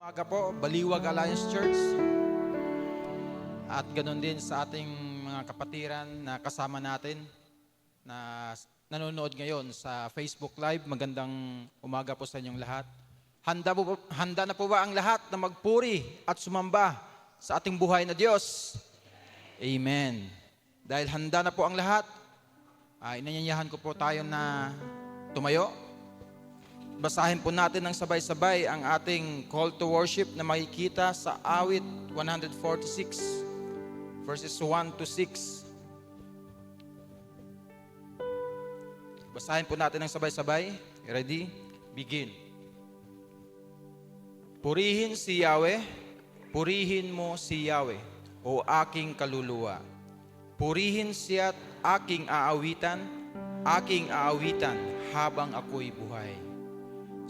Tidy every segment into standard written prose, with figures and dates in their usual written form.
Umaga po, Baliwag Alliance Church at ganoon din sa ating mga kapatiran na kasama natin na nanonood ngayon sa Facebook Live. Magandang umaga po sa inyong lahat. Handa na po ba ang lahat na magpuri at sumamba sa ating buhay na Diyos? Amen. Dahil handa na po ang lahat, inanyayahan ko po tayo na tumayo. Basahin po natin ng sabay-sabay ang ating call to worship na makikita sa awit 146 verses 1 to 6. Basahin po natin ng sabay-sabay. Ready? Begin. Purihin si Yahweh, purihin mo si Yahweh, o aking kaluluwa. Purihin siya't aking aawitan habang ako'y buhay.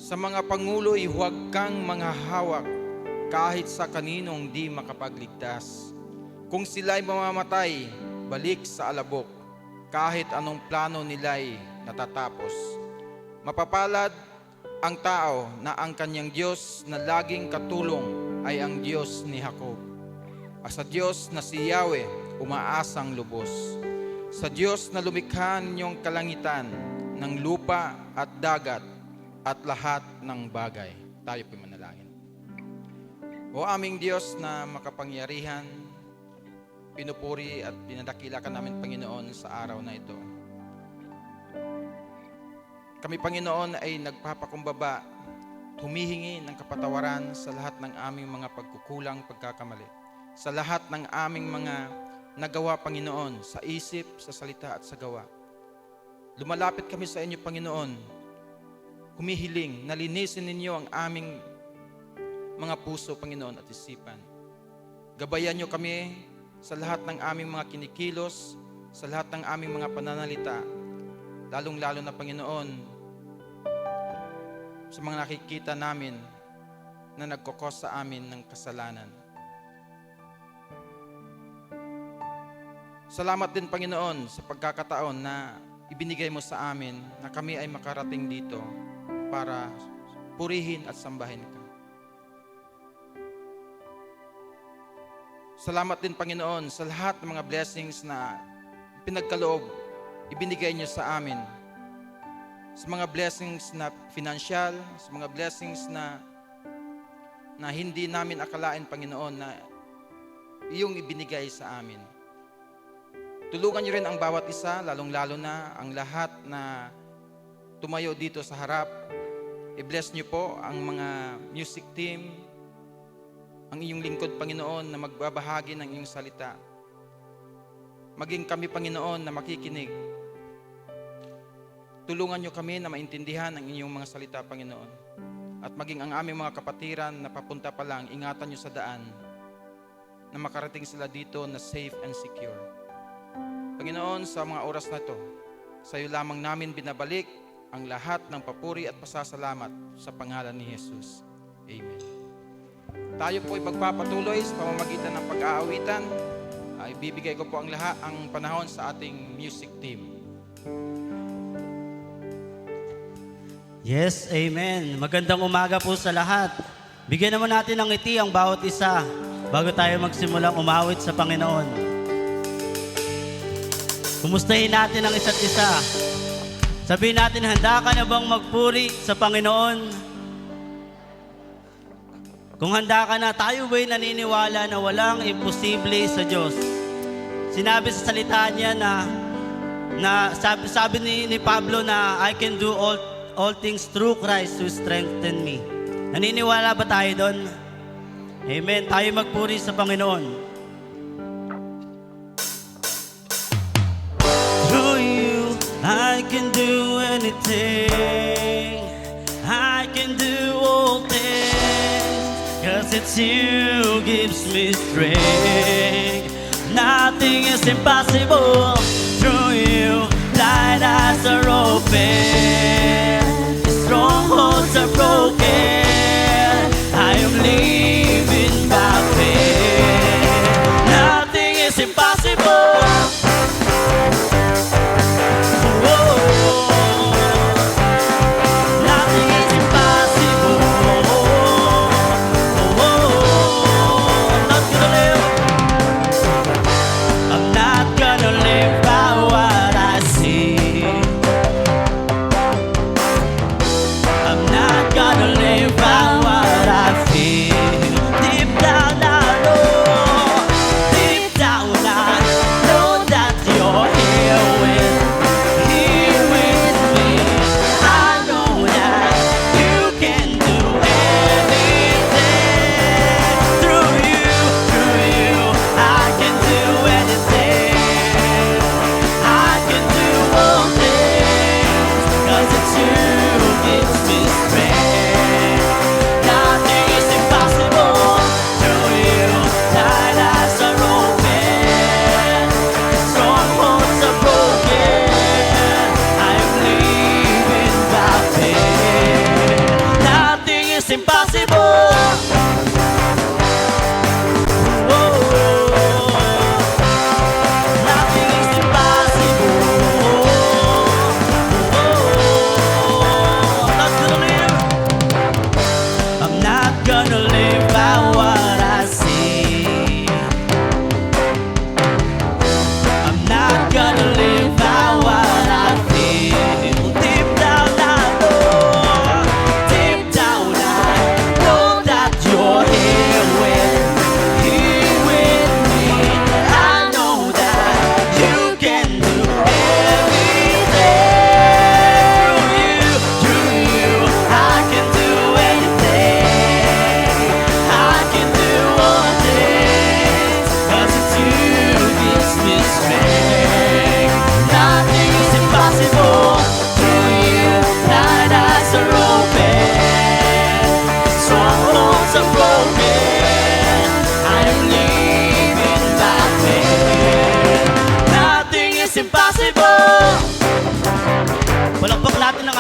Sa mga pangulo'y huwag kang manghahawak kahit sa kaninong di makapagligtas. Kung sila'y mamamatay, balik sa alabok, kahit anong plano nila'y natatapos. Mapapalad ang tao na ang kanyang Diyos na laging katulong ay ang Diyos ni Jacob. Sa Diyos na si Yahweh, umaasang lubos. Sa Diyos na lumikha ninyong kalangitan ng lupa at dagat, at lahat ng bagay. Tayo po'y manalangin. O aming Diyos na makapangyarihan, pinupuri at pinadakila ka namin, Panginoon, sa araw na ito. Kami, Panginoon, ay nagpapakumbaba, humihingi ng kapatawaran sa lahat ng aming mga pagkukulang, pagkakamali. Sa lahat ng aming mga nagawa, Panginoon, sa isip, sa salita at sa gawa. Lumalapit kami sa inyo, Panginoon, humihiling, nalinisin ninyo ang aming mga puso, Panginoon, at isipan. Gabayan nyo kami sa lahat ng aming mga kinikilos, sa lahat ng aming mga pananalita, lalong-lalo na, Panginoon, sa mga nakikita namin na nagkokos sa amin ng kasalanan. Salamat din, Panginoon, sa pagkakataon na ibinigay mo sa amin na kami ay makarating dito para purihin at sambahin ka. Salamat din, Panginoon, sa lahat ng mga blessings na pinagkaloob, ibinigay niyo sa amin. Sa mga blessings na financial, sa mga blessings na hindi namin akalain, Panginoon, na iyong ibinigay sa amin. Tulungan niyo rin ang bawat isa, lalong-lalo na ang lahat na tumayo dito sa harap. I-bless niyo po ang mga music team, ang iyong lingkod, Panginoon, na magbabahagi ng iyong salita. Maging kami, Panginoon, na makikinig. Tulungan niyo kami na maintindihan ang inyong mga salita, Panginoon. At maging ang aming mga kapatiran na papunta pa lang, ingatan niyo sa daan na makarating sila dito na safe and secure. Panginoon, sa mga oras na ito, sa iyo lamang namin binabalik ang lahat ng papuri at pasasalamat sa pangalan ni Jesus. Amen. Tayo po ay pagpapatuloy sa pamamagitan ng pag-aawitan. Ibibigay ko po ang panahon sa ating music team. Yes, amen. Magandang umaga po sa lahat. Bigyan naman natin ng ngiti ang bawat isa bago tayo magsimulang umawit sa Panginoon. Kumustahin natin ang isa't isa. Sabihin natin, handa ka na bang magpuri sa Panginoon? Kung handa ka na, tayo ba'y naniniwala na walang imposible sa Diyos? Sinabi sa salita niya sabi ni Pablo na I can do all things through Christ who strengthen me. Naniniwala ba tayo doon? Amen. Tayo magpuri sa Panginoon. I can do anything, I can do all things, 'cause it's you who gives me strength. Nothing is impossible through you. Blind eyes are open, strongholds are broken. I am living by faith. Nothing is impossible. Nothing is impossible.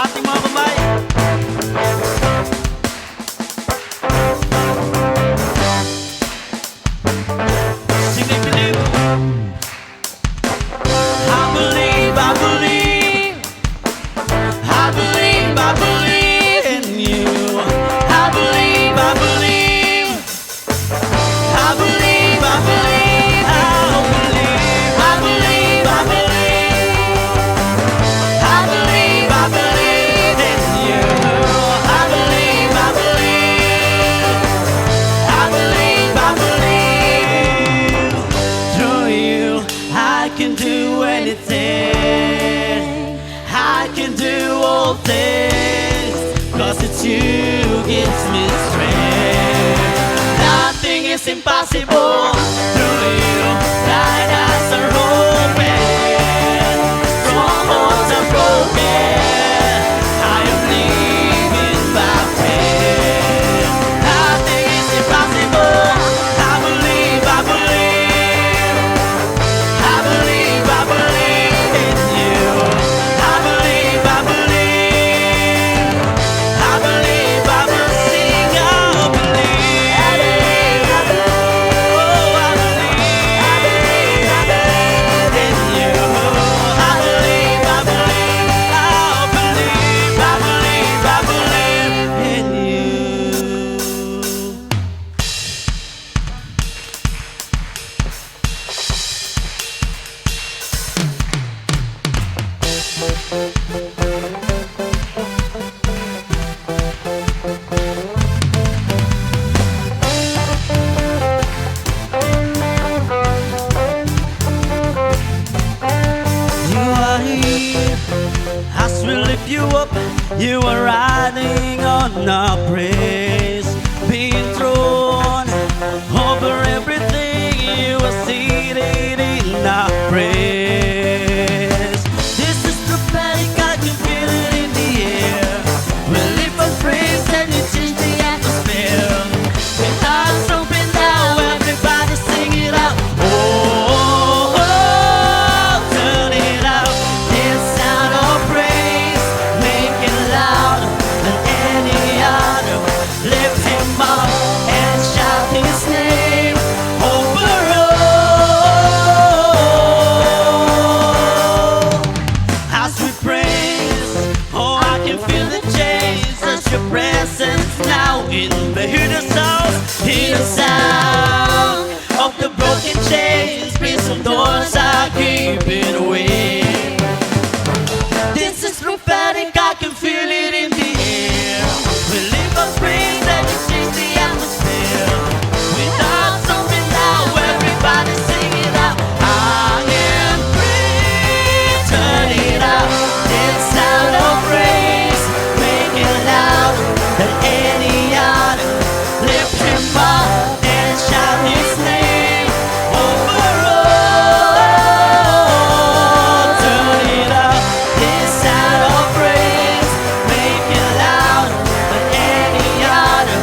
ating mga babae. Sing it, believe. I believe, I believe, I believe, I believe in you. I believe, I believe, I believe, I believe, I believe, I believe, I believe, I believe in you. I believe, I believe, I believe, I believe. Through you, I can do anything. I can do all things. 'Cause it's you who gives me strength. Nothing is impossible. Through you, blind eyes are open. Strongholds are broken. I am living by faith. Nothing is impossible. I believe, I believe, I believe, I believe in you. I believe, I believe, I believe, I believe, I believe, oh, I believe in you. I believe, I believe, I believe, I believe, I believe in you. You are here as we lift you up. You are riding on our praise, being thrown over everything. You are seated in our praise. This is prophetic, I can feel it in the air. We lift our praise and you change the atmosphere. With hearts open now, everybody sing it out. Oh, turn it up. This sound of praise, make it louder than any other. Lift him up and shout his name over all. As we praise, oh, I can feel the change. Such your presence now in the hidden sound. Hear the sound of the broken chains. Prison doors are giving away. This is prophetic, I can feel it in the air. We live our praise and we change the atmosphere. With hearts open now, everybody sing it out. I am free, turn it up. This sound of praise, make it louder than any other. Lift him up and shout his name over all. Turn it up. This sound of praise, make it louder than any other.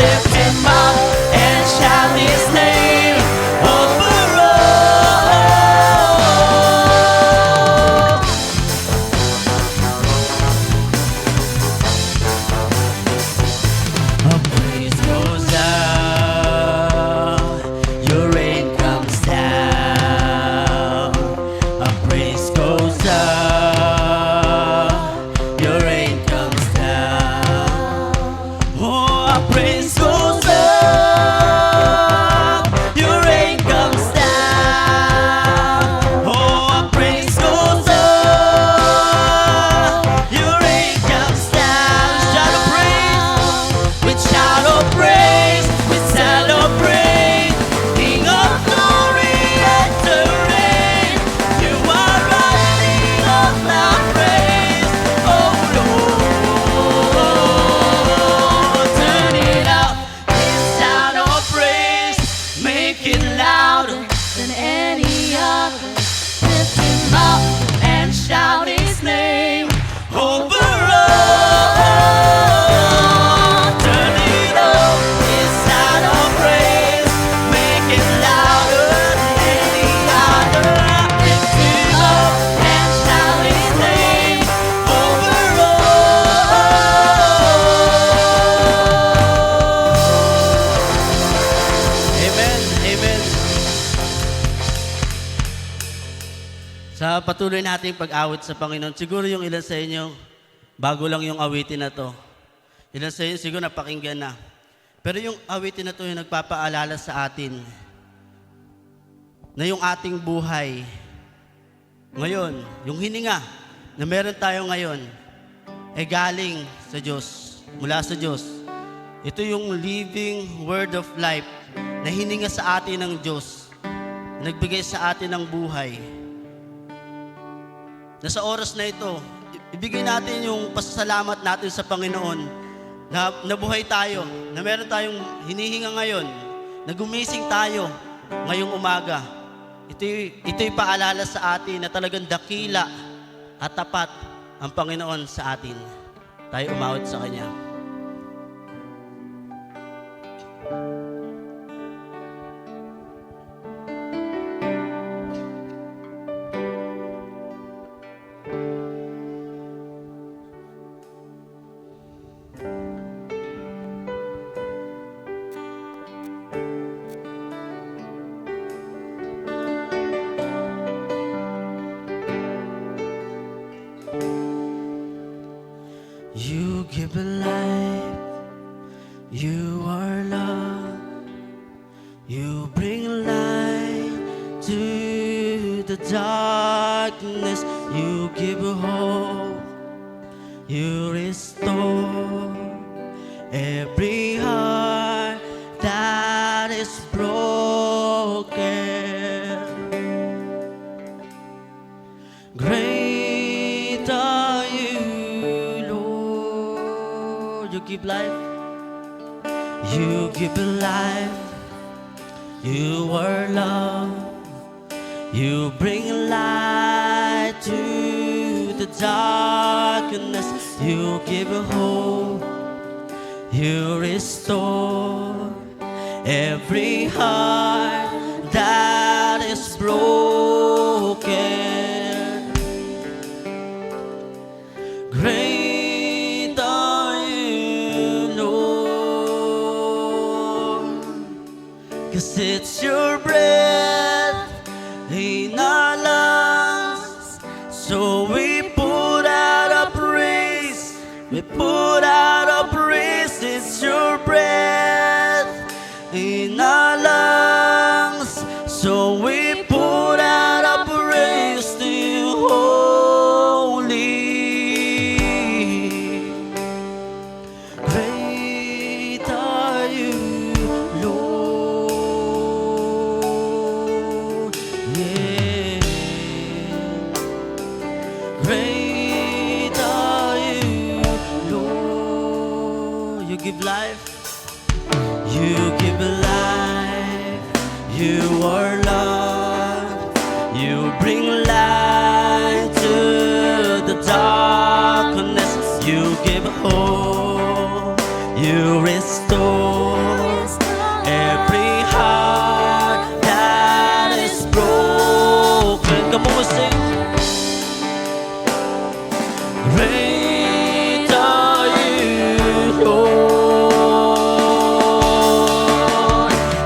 Lift him up and shout his name over all. A praise goes up, your rain comes down. A praise goes up, your rain comes down. Oh, a praise goes up, your rain comes down. Oh, a praise goes up, your rain comes down. Shout of praise, with shout of praise, with sound of praise. King of glory, enter reign. You are riding on our praise, oh Lord. Turn it up, patuloy natin pag-awit sa Panginoon. Siguro yung ilan sa inyo, bago lang yung awitin na to. Ilan sa inyo siguro napakinggan na. Pero yung awitin na to yung nagpapaalala sa atin na yung ating buhay ngayon, yung hininga na meron tayo ngayon, ay galing sa Diyos, mula sa Diyos. Ito yung living word of life na hininga sa atin ng Diyos, nagbigay sa atin ng buhay. Na sa oras na ito, ibigay natin yung pasasalamat natin sa Panginoon na nabuhay tayo, na meron tayong hinihinga ngayon, na gumising tayo ngayong umaga. Ito'y paalala sa atin na talagang dakila at tapat ang Panginoon sa atin. Tayo umawit sa Kanya. You give a life, you are love, you bring light to the darkness, you give a hope, you restore every heart that is broken. Great are you, Lord. You give life. You give life. You are love. You bring light to the darkness. You give a hope. You restore every heart that is broken. Great are you, Lord, 'cause it's your breath in our lungs. So we put out a praise, we put out a praise. It's your breath in our lungs. So we put out a praise to you, holy. Great are you, Lord. Yeah. Great are you, Lord. You give life. You give life. You are love. You bring light to the darkness. You give hope. You restore every heart that is broken. Come on, sing. Great are you, Lord.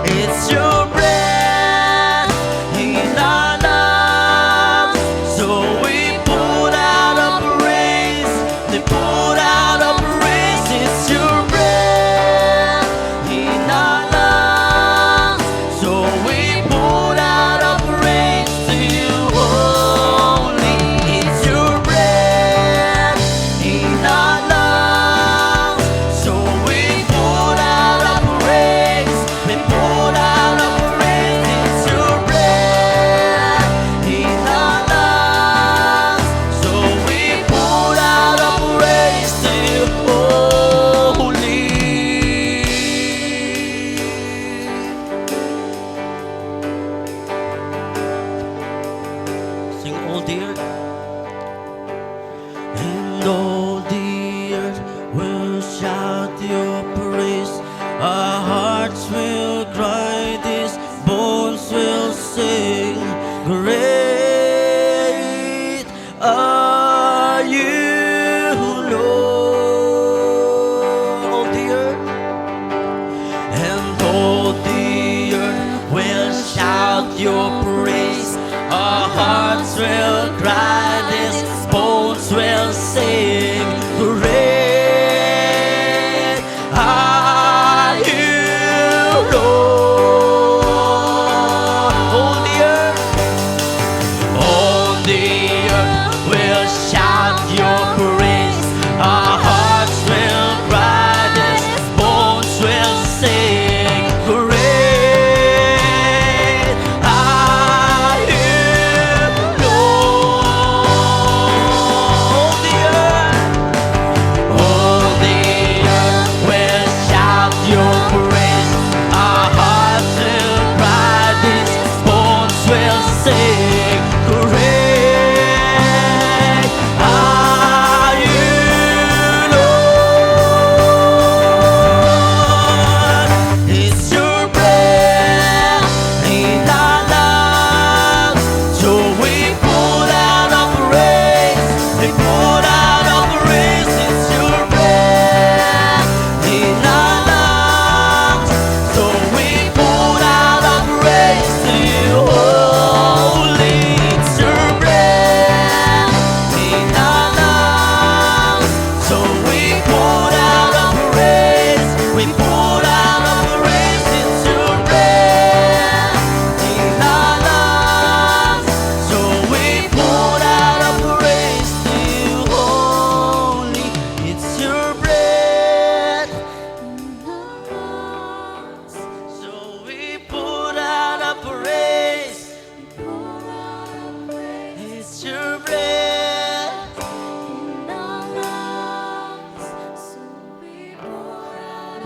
It's your breath in our lungs. So we put out a praise. We put out a praise. It's your breath in our lungs. So we put out a praise to you, holy. It's your breath in our lungs. So we put out a praise. We put out a praise. It's your breath in our lungs. So we put out a praise to you, holy. Sing all the earth. And all the earth will shout your praise. Our hearts will cry, these bones will sing. Great are you, Lord. All the earth. And all the earth will shout your praise. Our hearts will cry.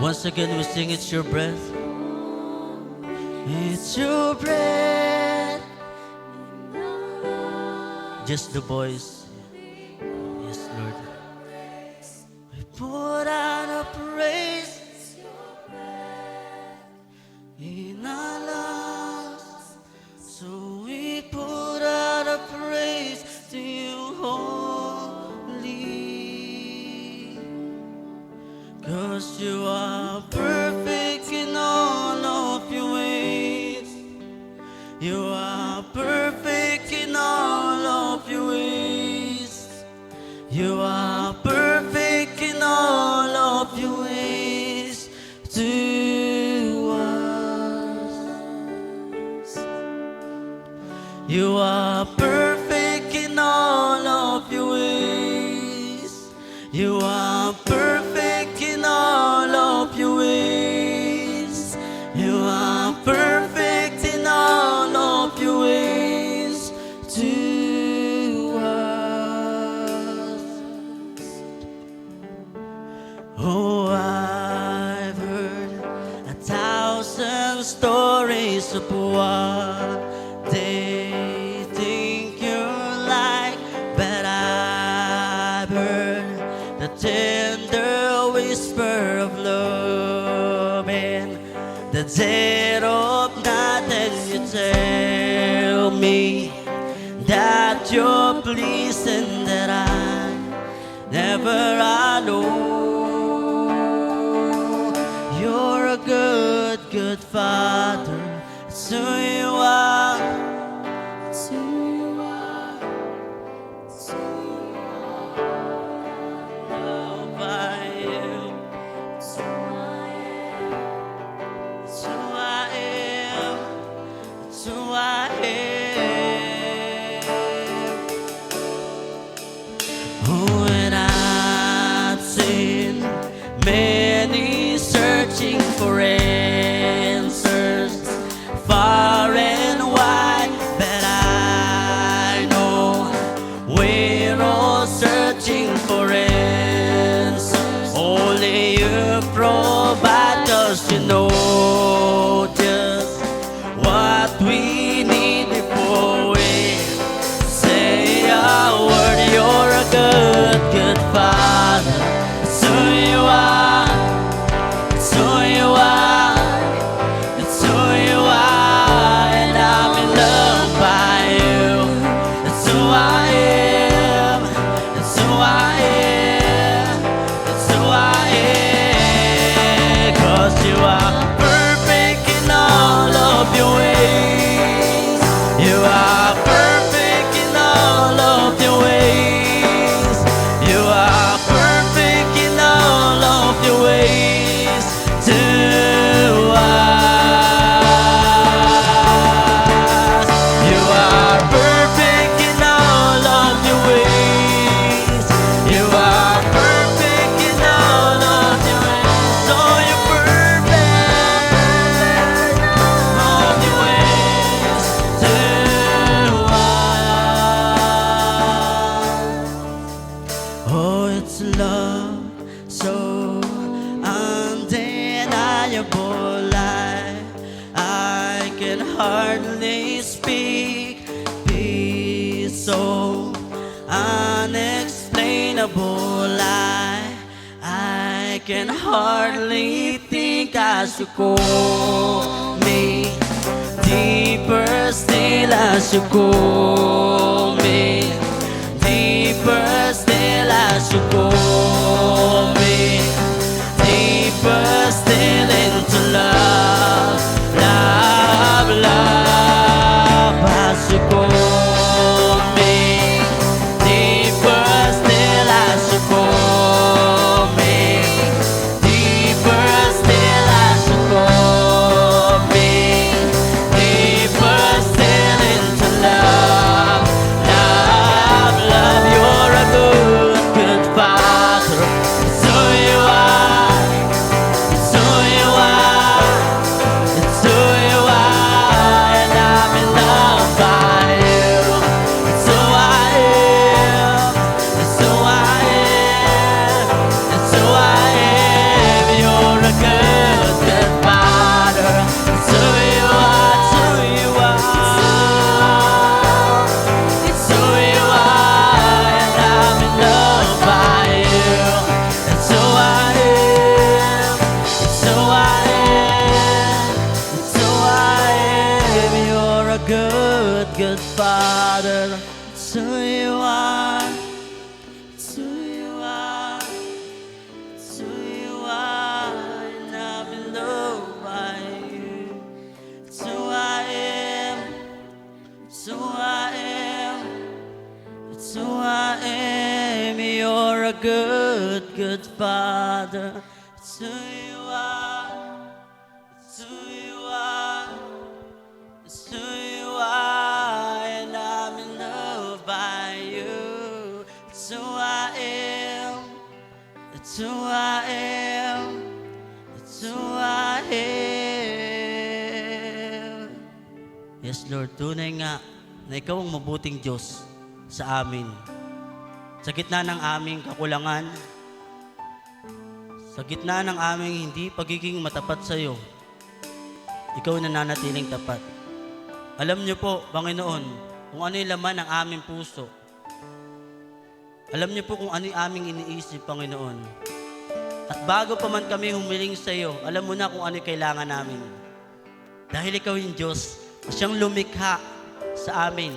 Once again we sing It's Your Breath. It's your breath. Just the boys. Yes, Lord. We pour out a praise in our lungs. So we pour out a praise to you, holy. 'Cause you are perfect in all of your ways. You are perfect in all of your ways. You are perfect in all of your ways to us. You are perfect in all of your ways. You are perfect in all of your ways. You are perfect in all of your ways to us. Oh, I've heard 1,000 stories of what they think you're like, but I've heard the tender whisper of love and the dead of night, and you tell me that you're pleased and that I never alone. You're a good, good father. It's who you are. It's who you are. It's who you are. Love I am. It's who I am. It's who I am. It's who I am. Oh, and I've seen many searching for answers far and wide, but I know we're all searching for answers. Only you provide, 'cause you know just what we need before we say a word. You're a good, good father. It's who you are. It's who you are. It's who you are. And I'm in love by you. It's who I am. It's who I am. It's who I am. 'Cause you are perfect in all of your ways. You are perfect in all of your ways. You are perfect in all of your ways to us. You are perfect in all of your ways. You are perfect in all of your ways. Oh, you're perfect in all of your ways to us. Oh, it's love so undeniable. I can hardly speak. Peace so unexplainable. I can hardly think as you call me. Deeper still as you call me. Deeper still as you call me. Deeper still into love, love, love as you call me. Deeper still as you call me. Deeper still as you call me. Deeper still into love, love, love. You're a good, good father. So good Father. It's who you are. It's who you are. It's who you are. And I'm in love by you. It's who I am. It's who I am. It's who I am. Yes, Lord, tunay nga na ikaw ang mabuting Diyos sa amin. Sa gitna ng aming kakulangan, sa gitna ng aming hindi pagiging matapat sa iyo, ikaw nananatiling tapat. Alam niyo po, Panginoon, kung ano yung laman ng aming puso. Alam niyo po kung ano yung aming iniisip, Panginoon. At bago pa man kami humiling sa iyo, alam mo na kung ano yung kailangan namin. Dahil ikaw yung Diyos, siyang lumikha sa amin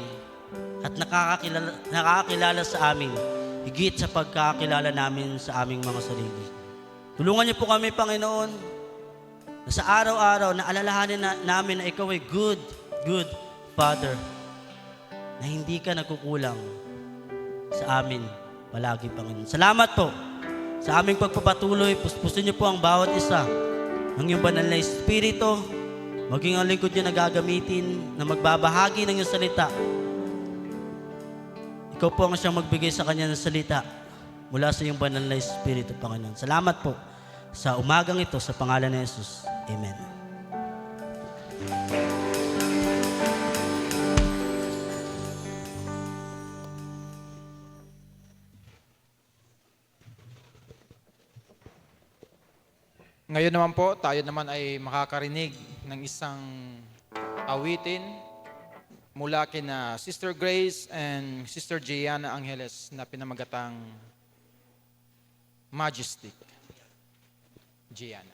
at nakakakilala sa amin, higit sa pagkakilala namin sa aming mga sarili. Tulungan niyo po kami, Panginoon, na sa araw-araw na alalahanin namin na ikaw ay good Father, na hindi ka nagkukulang sa amin palagi, Panginoon. Salamat po sa aming pagpapatuloy. Puspusin niyo po ang bawat isa ng iyong banal na Espiritu, maging ang lingkod niyo na gagamitin na magbabahagi ng iyong salita. Ikaw po ang siyang magbigay sa kanya ng salita mula sa iyong banal na Espiritu, Panginoon. Salamat po sa umagang ito sa pangalan ni Jesus. Amen. Ngayon naman po, tayo naman ay makakarinig ng isang awitin mula kina Sister Grace and Sister Gianna Angeles na pinamagatang Majestic. Gianna.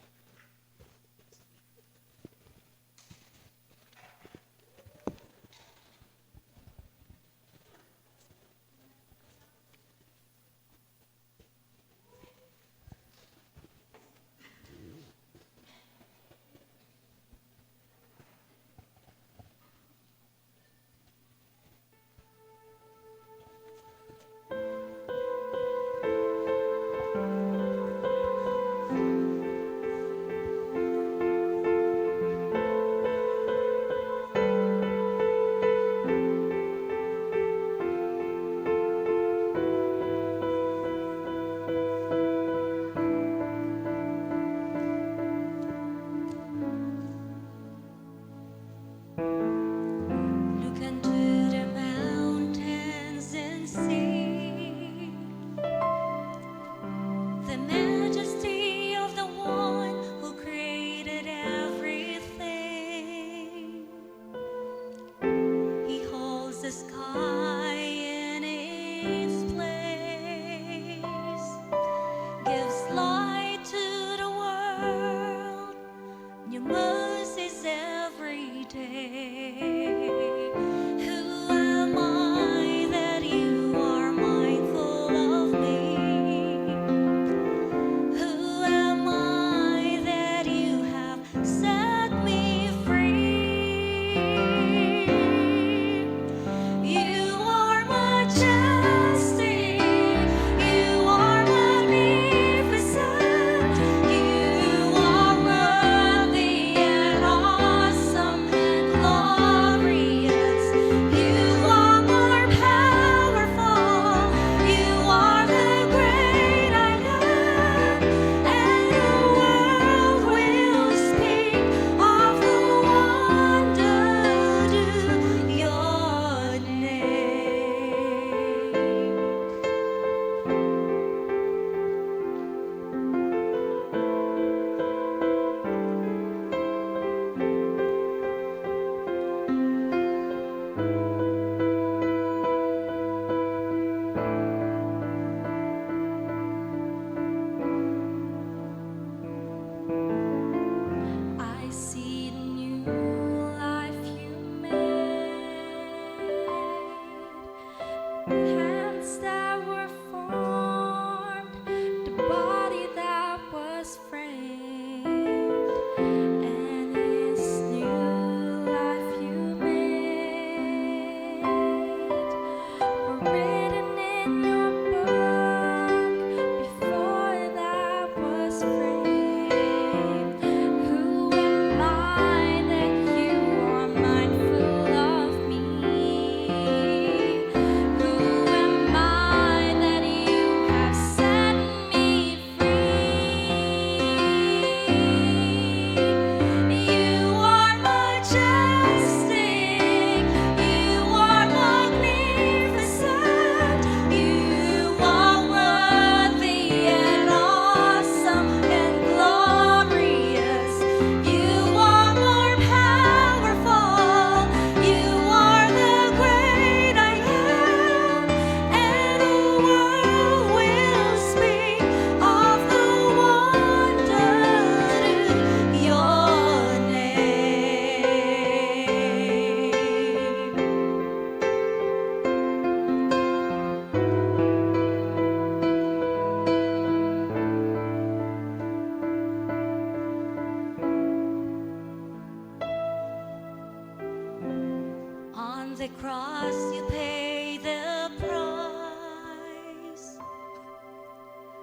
cross you pay the price.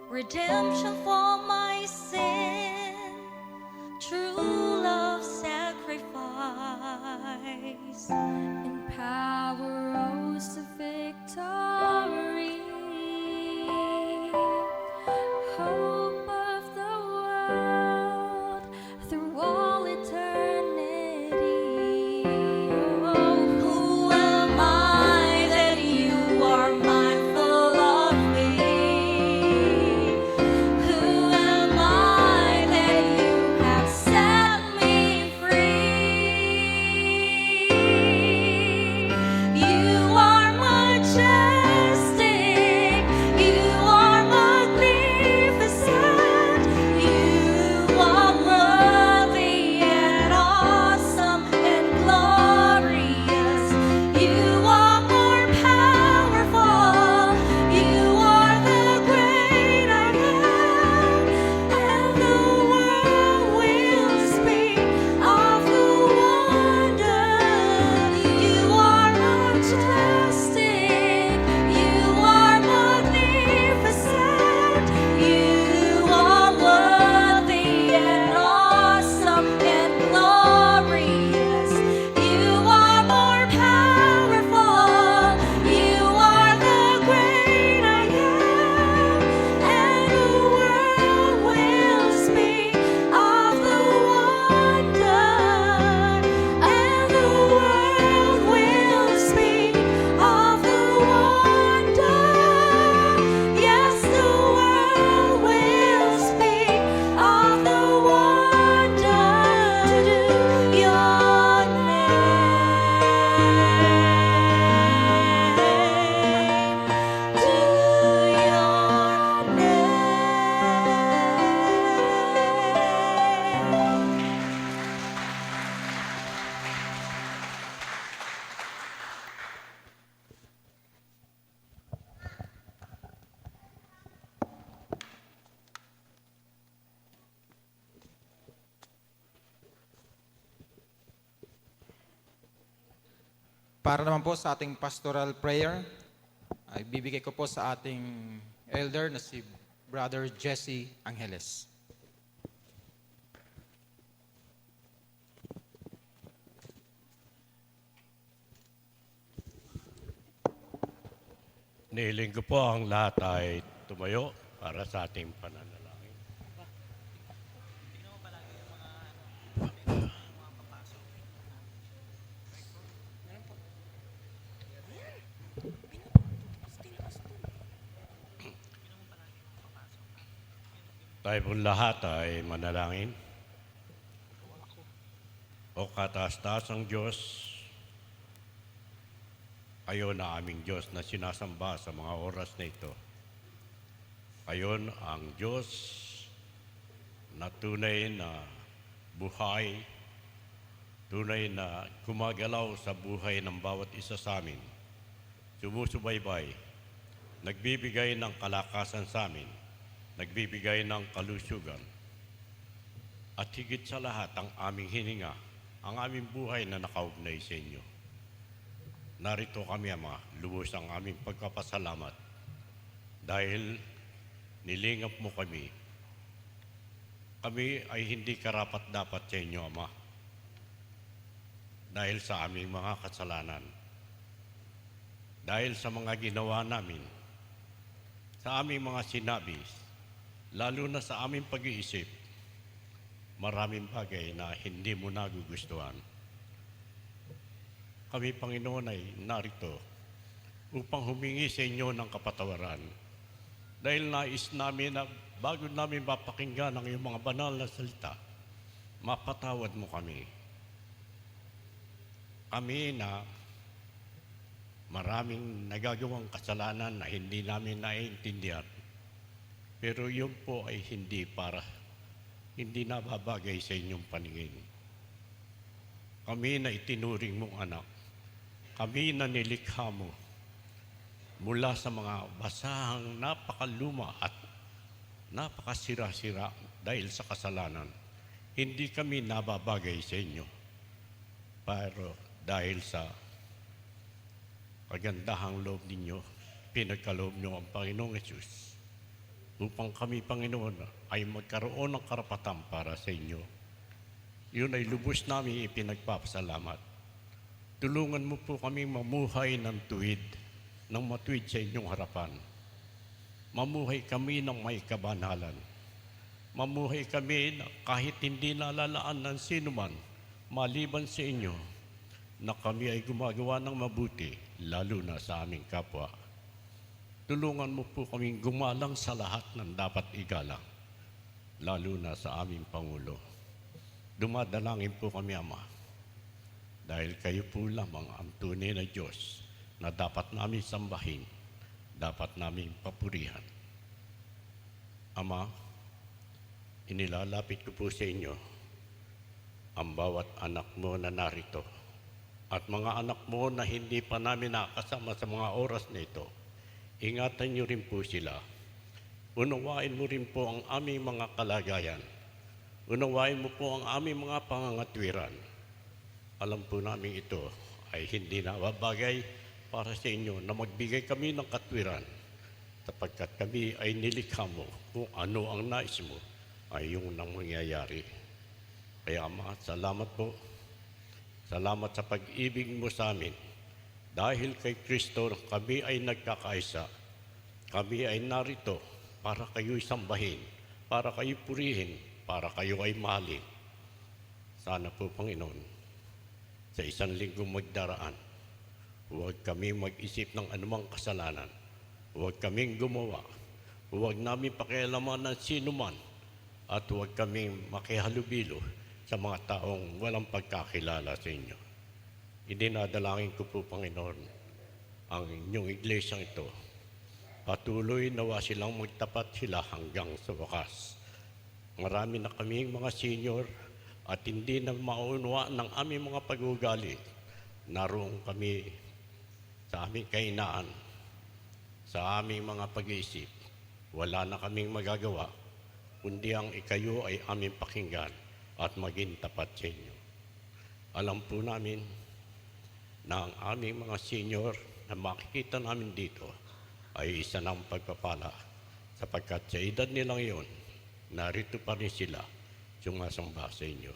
Redemption for my sin, true love sacrifice. In power rose to victory. Hope of the world through all eternity. Oh, Who am I that you are mindful of me? Who am I that you have set me free? You are majestic, you are magnificent, you are worthy and awesome and glorious. You are more powerful, you are the great I am, and the world will speak of the wonder. You are majestic, you are magnificent, you are worthy and awesome and glorious. You are more powerful, you are the great I am, and the world will speak of the wonder, and the world will speak of the wonder. Yes, the world will speak of the wonder to your name, to your name. Para naman po sa ating pastoral prayer, ay bibigay ko po sa ating elder na si Brother Jesse Angeles. Nihiling ko po ang lahat ay tumayo para sa ating pananalangin. Tayo po lahat ay manalangin. O kataas-taas ang Diyos, kayo na aming Diyos na sinasamba sa mga oras na ito. Kayon ang Diyos na tunay na buhay, tunay na gumagalaw sa buhay ng bawat isa sa amin. Sumusubaybay, nagbibigay ng kalakasan sa amin, nagbibigay ng kalusugan. At higit sa lahat ang aming hininga, ang aming buhay na nakaugnay sa inyo. Narito kami, Ama, lubos ang aming pagpapasalamat dahil nilingap mo kami. Kami ay hindi karapat-dapat sa inyo, Ama, dahil sa aming mga kasalanan, dahil sa mga ginawa namin, sa aming mga sinabi, lalo na sa aming pag-iisip, maraming bagay na hindi mo nagugustuhan. Kami, Panginoon, ay narito upang humingi sa inyo ng kapatawaran. Dahil nais namin na bago namin mapakinggan ang iyong mga banal na salita, mapatawad mo kami. Kami na maraming nagagawang kasalanan na hindi namin naiintindihan. Pero yun po ay hindi nababagay sa inyong paningin. Kami na itinuring mong anak, kami na nilikha mo mula sa mga basahang napakaluma at napakasira-sira dahil sa kasalanan. Hindi kami nababagay sa inyo. Pero dahil sa kagandahang loob ninyo, pinagkaloob nyo ang Panginoong Yesus upang kami, Panginoon, ay magkaroon ng karapatan para sa inyo. Yun ay lubos namin ipinagpapasalamat. Tulungan mo po kami mamuhay ng tuwid, ng matuwid sa inyong harapan. Mamuhay kami ng may kabanalan. Mamuhay kami na kahit hindi nalalaan ng sinuman, maliban sa inyo, na kami ay gumagawa ng mabuti, lalo na sa aming kapwa. Tulungan mo po kaming gumalang sa lahat ng dapat igalang, lalo na sa aming Pangulo. Dumadalangin po kami, Ama, dahil kayo po lamang ang tunay na Diyos na dapat namin sambahin, dapat namin papurihan. Ama, inilalapit ko po sa inyo ang bawat anak mo na narito at mga anak mo na hindi pa namin nakasama sa mga oras na ito. Ingatan niyo rin po sila. Unawain mo rin po ang aming mga kalagayan. Unawain mo po ang aming mga pangangatwiran. Alam po namin ito ay hindi na babagay para sa inyo na magbigay kami ng katwiran, sapagkat kami ay nilikha mo kung ano ang nais mo ay yung nang mangyayari. Kaya Ama, salamat po. Salamat sa pag-ibig mo sa amin. Dahil kay Kristo kami ay nagkakaisa. Kami ay narito para kayo'y sambahin, para kayo purihin, para kayo ay mahalin. Sana po, Panginoon, sa isang linggo magdaraan, huwag kami mag-isip ng anumang kasalanan. Huwag kaming gumawa. Huwag namin pakialaman ng sinuman. At huwag kaming makihalubilo sa mga taong walang pagkakilala sa inyo. Idinadalangin ko po, Panginoon, ang inyong iglesyang ito. Patuloy nawa silang magtapat sila hanggang sa wakas. Marami na kaming mga senior at hindi na mauunwa ng aming mga pag-uugali. Naroon kami sa aming kahinaan, sa aming mga pag-iisip. Wala na kaming magagawa, kundi ang ikayo ay aming pakinggan at maging tapat sa inyo. Alam po namin na ang aming mga senior na makikita namin dito ay isa ng pagpapala, sapagkat sa edad nilang iyon, narito pa rin sila sumasamba sa inyo.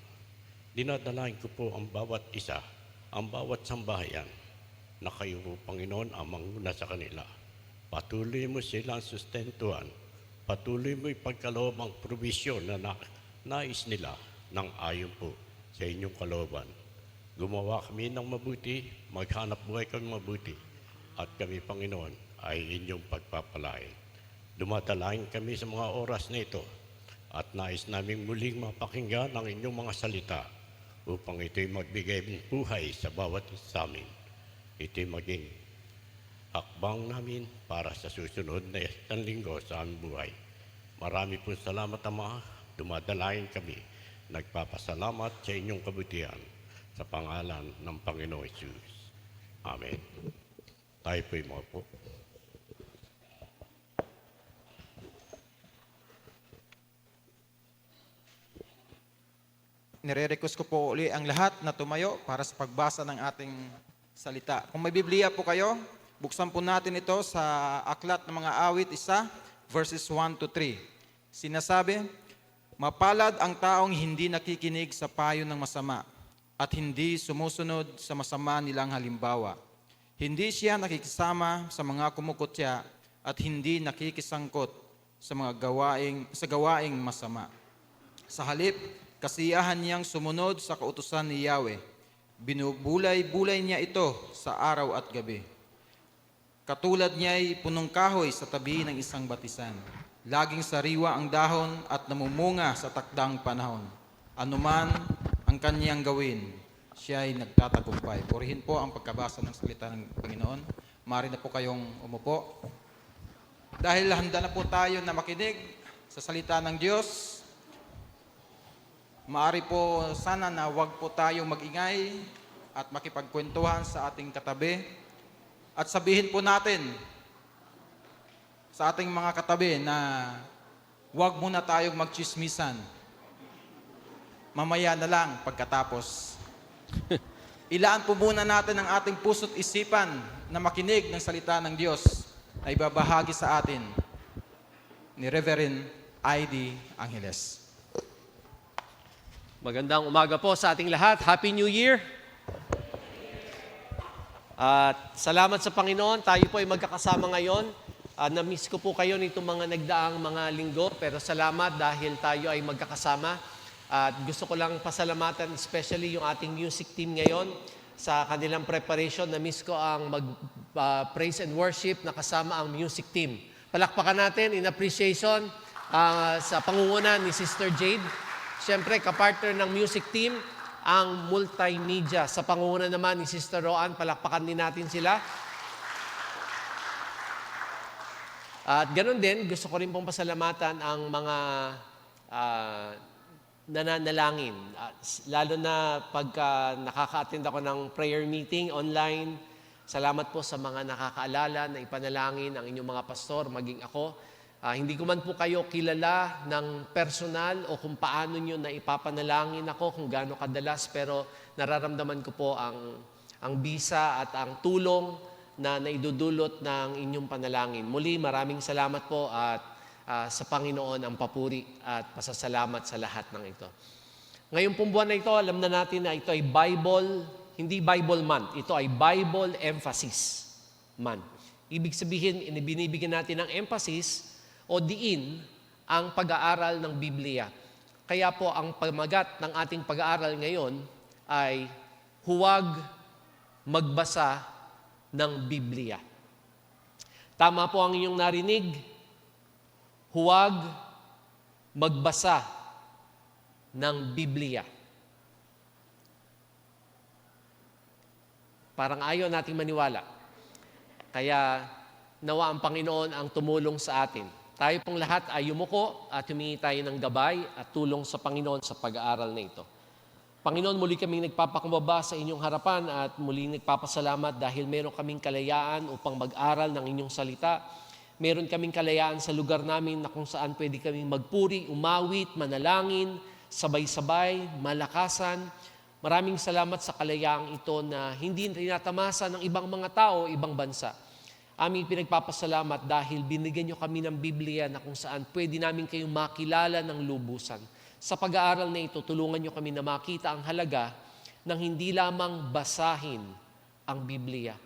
Dinadalain ko po ang bawat isa, ang bawat sambahayan, na kayo po, Panginoon, ang manguna sa kanila. Patuloy mo silang sustentuhan, patuloy mo ipagkaloob ang probisyon na nais nila ng ayon po sa inyong kalooban. Gumawa kami ng mabuti, maghanap buhay kami mabuti, at kami, Panginoon, ay inyong pagpapalain. Dumadalain kami sa mga oras na ito at nais namin muling mapakinggan ang inyong mga salita upang ito'y magbigay ng buhay sa bawat isa sa amin. Ito'y maging hakbang namin para sa susunod na isang linggo sa aming buhay. Marami po salamat, Ama. Dumadalain kami. Nagpapasalamat sa inyong kabutihan sa pangalan ng Panginoong Hesus. Amen. Tayo po'y maupo. Nire-request ko po uli ang lahat na tumayo para sa pagbasa ng ating salita. Kung may Biblia po kayo, buksan po natin ito sa Aklat ng mga Awit 1, verses 1 to 3. Sinasabi, "Mapalad ang taong hindi nakikinig sa payo ng masama at hindi sumusunod sa masama nilang halimbawa. Hindi siya nakikisama sa mga kumukutya at hindi nakikisangkot sa mga gawaing masama. Sa halip, kasiyahan niyang sumunod sa kautusan ni Yahweh. Binubulay-bulay niya ito sa araw at gabi. Katulad niya ay punong kahoy sa tabi ng isang batisan. Laging sariwa ang dahon at namumunga sa takdang panahon. Anuman ang kanyang gawin, siya ay nagtatagumpay." Purihin po ang pagkabasa ng salita ng Panginoon. Maaari na po kayong umupo. Dahil handa na po tayo na makinig sa salita ng Diyos, maaari po sana na wag po tayong magingay at makipagkwentuhan sa ating katabi. At sabihin po natin sa ating mga katabi na wag muna tayong magchismisan. Mamaya na lang pagkatapos. ilaan po muna natin ang ating puso't isipan na makinig ng salita ng Diyos na ibabahagi sa atin ni Reverend I.D. Angeles. Magandang umaga po sa ating lahat. Happy New Year! At salamat sa Panginoon, tayo po ay magkakasama ngayon. Na-miss ko po kayo nitong mga nagdaang mga linggo, pero salamat dahil tayo ay magkakasama. At gusto ko lang pasalamatan especially yung ating music team ngayon sa kanilang preparation. Na-miss ko ang praise and worship na kasama ang music team. Palakpakan natin in appreciation sa pangunguna ni Sister Jade. Siyempre, kapartner ng music team, ang multimedia. Sa pangunguna naman ni Sister Roan, palakpakan din natin sila. At ganoon din, gusto ko rin pong pasalamatan ang mga nananalangin. Lalo na pagka nakaka-attend ako ng prayer meeting online, salamat po sa mga nakakaalala na ipanalangin ang inyong mga pastor, maging ako. Hindi ko man po kayo kilala ng personal o kung paano nyo na ipapanalangin ako, kung gaano kadalas, pero nararamdaman ko po ang bisa at ang tulong na naidudulot ng inyong panalangin. Muli, maraming salamat po at sa Panginoon ang papuri at pasasalamat sa lahat ng ito. Ngayong pong buwan na ito, alam na natin na ito ay Bible, hindi Bible month. Ito ay Bible emphasis month. Ibig sabihin, binibigyan natin ng emphasis o diin ang pag-aaral ng Biblia. Kaya po ang pamagat ng ating pag-aaral ngayon ay huwag magbasa ng Biblia. Tama po ang inyong narinig, huwag magbasa ng Biblia. Parang ayaw nating maniwala. Kaya nawa ang Panginoon ang tumulong sa atin. Tayo pong lahat ay yumuko at humingi tayo ng gabay at tulong sa Panginoon sa pag-aaral na ito. Panginoon, muli kaming nagpapakumbaba sa inyong harapan at muli nagpapasalamat dahil meron kaming kalayaan upang mag-aral ng inyong salita. Meron kaming kalayaan sa lugar namin na kung saan pwede kaming magpuri, umawit, manalangin, sabay-sabay, malakasan. Maraming salamat sa kalayaang ito na hindi tinatamasa ng ibang mga tao, ibang bansa. Aming pinagpapasalamat dahil binigyan nyo kami ng Biblia na kung saan pwede namin kayong makilala ng lubusan. Sa pag-aaral na ito, tulungan nyo kami na makita ang halaga ng hindi lamang basahin ang Biblia.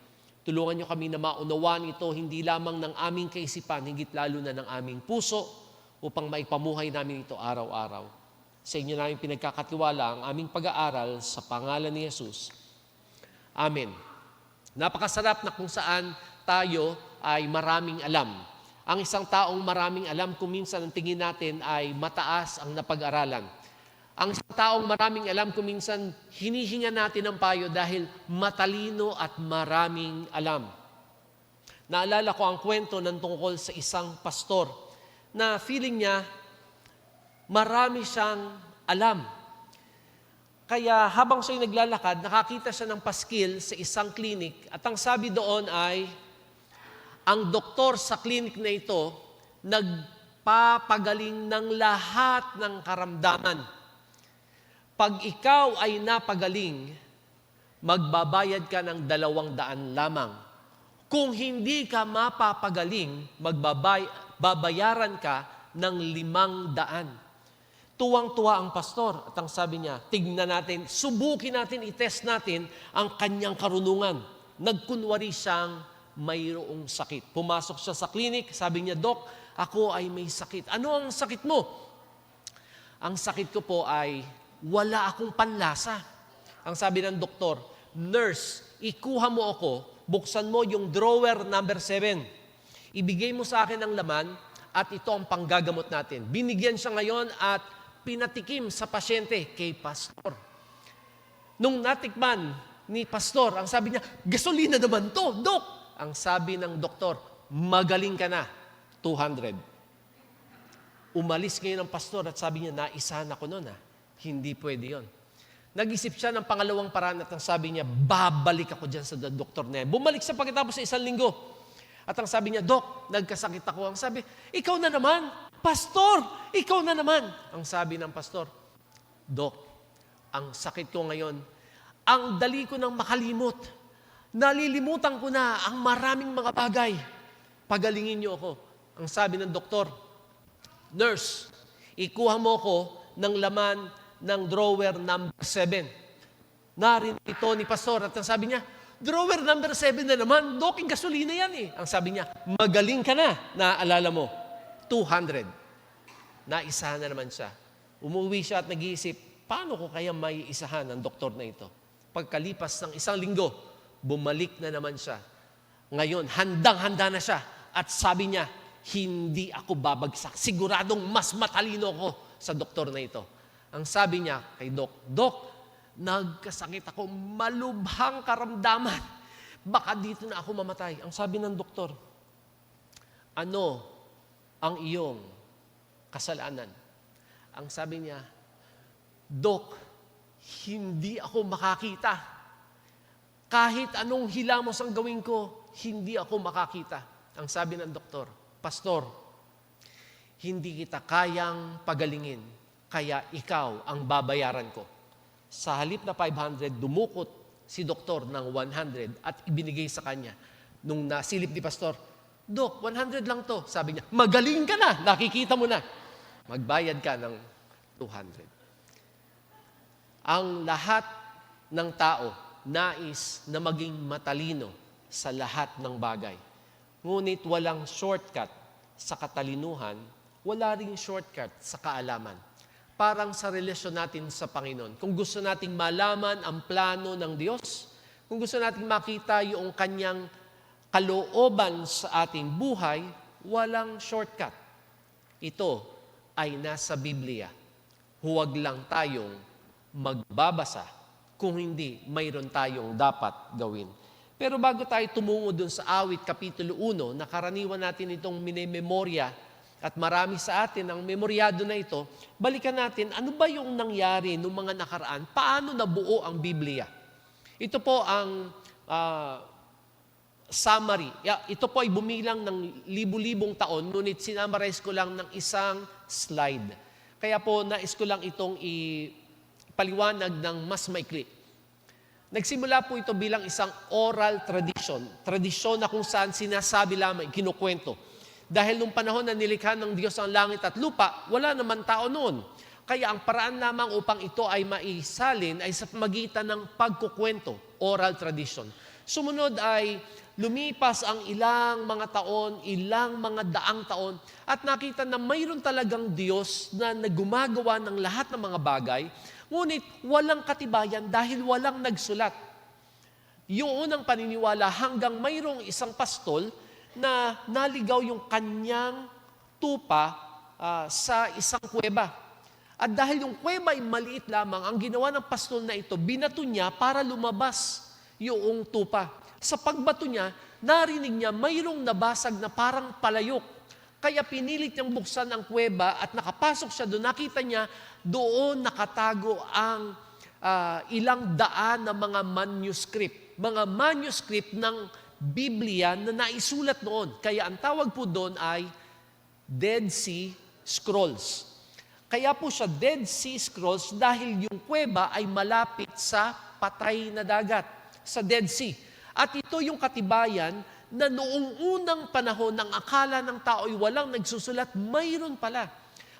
Tulungan nyo kami na maunawaan ito hindi lamang ng aming kaisipan, higit lalo na ng aming puso upang maipamuhay namin ito araw-araw. Sa inyo namin pinagkakatiwala ang aming pag-aaral sa pangalan ni Jesus. Amen. Napakasarap na kung saan tayo ay maraming alam. Ang isang taong maraming alam, kung minsan ang tingin natin ay mataas ang napag-aralan. Ang isang taong maraming alam, kung minsan hinihinga natin ng payo dahil matalino at maraming alam. Naalala ko ang kwento ng tungkol sa isang pastor na feeling niya marami siyang alam. Kaya habang siya'y naglalakad, nakakita siya ng paskil sa isang klinik at ang sabi doon ay, ang doktor sa klinik na ito, nagpapagaling ng lahat ng karamdaman. Pag ikaw ay napagaling, magbabayad ka ng 200 lamang. Kung hindi ka mapapagaling, babayaran ka ng 500. Tuwang-tuwa ang pastor at ang sabi niya, tignan natin, subukin natin, itest natin ang kanyang karunungan. Nagkunwari siyang mayroong sakit. Pumasok siya sa klinik, sabi niya, Dok, ako ay may sakit. Ano ang sakit mo? Ang sakit ko po ay wala akong panlasa. Ang sabi ng doktor, Nurse, ikuha mo ako, buksan mo yung drawer number 7. Ibigay mo sa akin ang laman at ito ang panggagamot natin. Binigyan siya ngayon at pinatikim sa pasyente kay pastor. Nung natikman ni pastor, ang sabi niya, gasolina naman to, Dok. Ang sabi ng doktor, magaling ka na, 200. Umalis ngayon ang pastor at sabi niya, naisahan ako noon. Hindi pwede yon. Nag-isip siya ng pangalawang paraan at ang sabi niya, babalik ako dyan sa doktor na yan. Bumalik siya pagkatapos sa 1 linggo. At ang sabi niya, Dok, nagkasakit ako. Ang sabi, ikaw na naman, pastor, ikaw na naman. Ang sabi ng pastor, Dok, ang sakit ko ngayon ang dali ko nang makalimot. Nalilimutan ko na ang maraming mga bagay. Pagalingin niyo ako. Ang sabi ng doktor, nurse, ikuha mo ko ng laman ng drawer number 7. Narinig ito ni pastor at ang sabi niya, drawer number 7 na naman, doking gasolina yan eh. Ang sabi niya, magaling ka na, naaalala mo, 200. Naisahan na naman siya. Umuwi siya at nag-iisip, paano ko kaya may isahan ng doktor na ito? Pagkalipas ng 1 linggo, bumalik na naman siya. Ngayon, handang-handa na siya. At sabi niya, hindi ako babagsak. Siguradong mas matalino ako sa doktor na ito. Ang sabi niya kay Doc, nagkasakit ako, malubhang karamdaman. Baka dito na ako mamatay. Ang sabi ng doktor, ano ang iyong kasalanan? Ang sabi niya, Doc, hindi ako makakita. Kahit anong hilamos ang gawin ko, hindi ako makakita. Ang sabi ng doktor, Pastor, hindi kita kayang pagalingin, kaya ikaw ang babayaran ko. Sa halip na 500, dumukot si doktor ng 100 at ibinigay sa kanya. Nung nasilip ni Pastor, Dok, 100 lang to. Sabi niya, magaling ka na, nakikita mo na. Magbayad ka ng 200. Ang lahat ng tao nais na maging matalino sa lahat ng bagay. Ngunit walang shortcut sa katalinuhan, wala ring shortcut sa kaalaman. Parang sa relasyon natin sa Panginoon. Kung gusto nating malaman ang plano ng Diyos, kung gusto nating makita yung kanyang kalooban sa ating buhay, walang shortcut. Ito ay nasa Biblia. Huwag lang tayong magbabasa kung hindi mayroon tayong dapat gawin. Pero bago tayo tumungo dun sa Awit Kapitulo 1, na karaniwan natin itong minememorya at marami sa atin ang memoryado na ito, balikan natin ano ba yung nangyari noong mga nakaraan, paano nabuo ang Biblia. Ito po ang summary. Ito po ay bumilang ng libu-libong taon, ngunit sinamarize ko lang ng isang slide. Kaya po nais ko lang itong ipaliwanag ng mas maikli. Nagsimula po ito bilang isang oral tradition. Tradisyon na kung saan sinasabi lamang, kinukwento. Dahil nung panahon na nilikha ng Diyos ang langit at lupa, wala naman tao noon. Kaya ang paraan lamang upang ito ay maisalin ay sa pamagitan ng pagkukwento, oral tradition. Sumunod ay lumipas ang ilang mga taon, ilang mga daang taon, at nakita na mayroon talagang Diyos na gumagawa ng lahat ng mga bagay, ngunit walang katibayan dahil walang nagsulat. Yung unang paniniwala hanggang mayroong isang pastol na naligaw yung kanyang tupa sa isang kuweba. At dahil yung kuweba ay maliit lamang, ang ginawa ng pastol na ito, binato niya para lumabas yung tupa. Sa pagbato niya, narinig niya mayroong nabasag na parang palayok. Kaya pinilit niyang buksan ang kuweba at nakapasok siya doon. Nakita niya doon nakatago ang ilang daan na mga manuscript. Mga manuscript ng Biblia na naisulat noon. Kaya ang tawag po doon ay Dead Sea Scrolls. Kaya po siya Dead Sea Scrolls dahil yung kuweba ay malapit sa patay na dagat, sa Dead Sea. At ito yung katibayan na noong unang panahon ng akala ng tao ay walang nagsusulat, mayroon pala.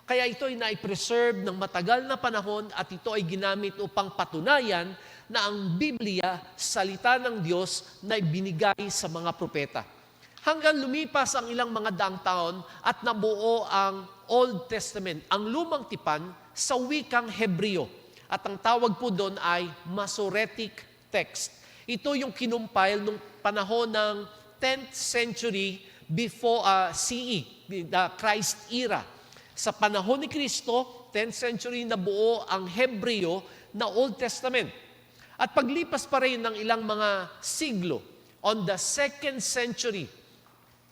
Kaya ito ay nai-preserve ng matagal na panahon at ito ay ginamit upang patunayan na ang Biblia, salita ng Diyos na ibinigay sa mga propeta. Hanggang lumipas ang ilang mga daang taon at nabuo ang Old Testament, ang lumang tipan sa wikang Hebreo. At ang tawag po doon ay Masoretic text. Ito yung kinumpile nung panahon ng 10th century before CE, the Christ era. Sa panahon ni Kristo, 10th century nabuo ang Hebreo na Old Testament. At paglipas pa rin ng ilang mga siglo, on the 2nd century,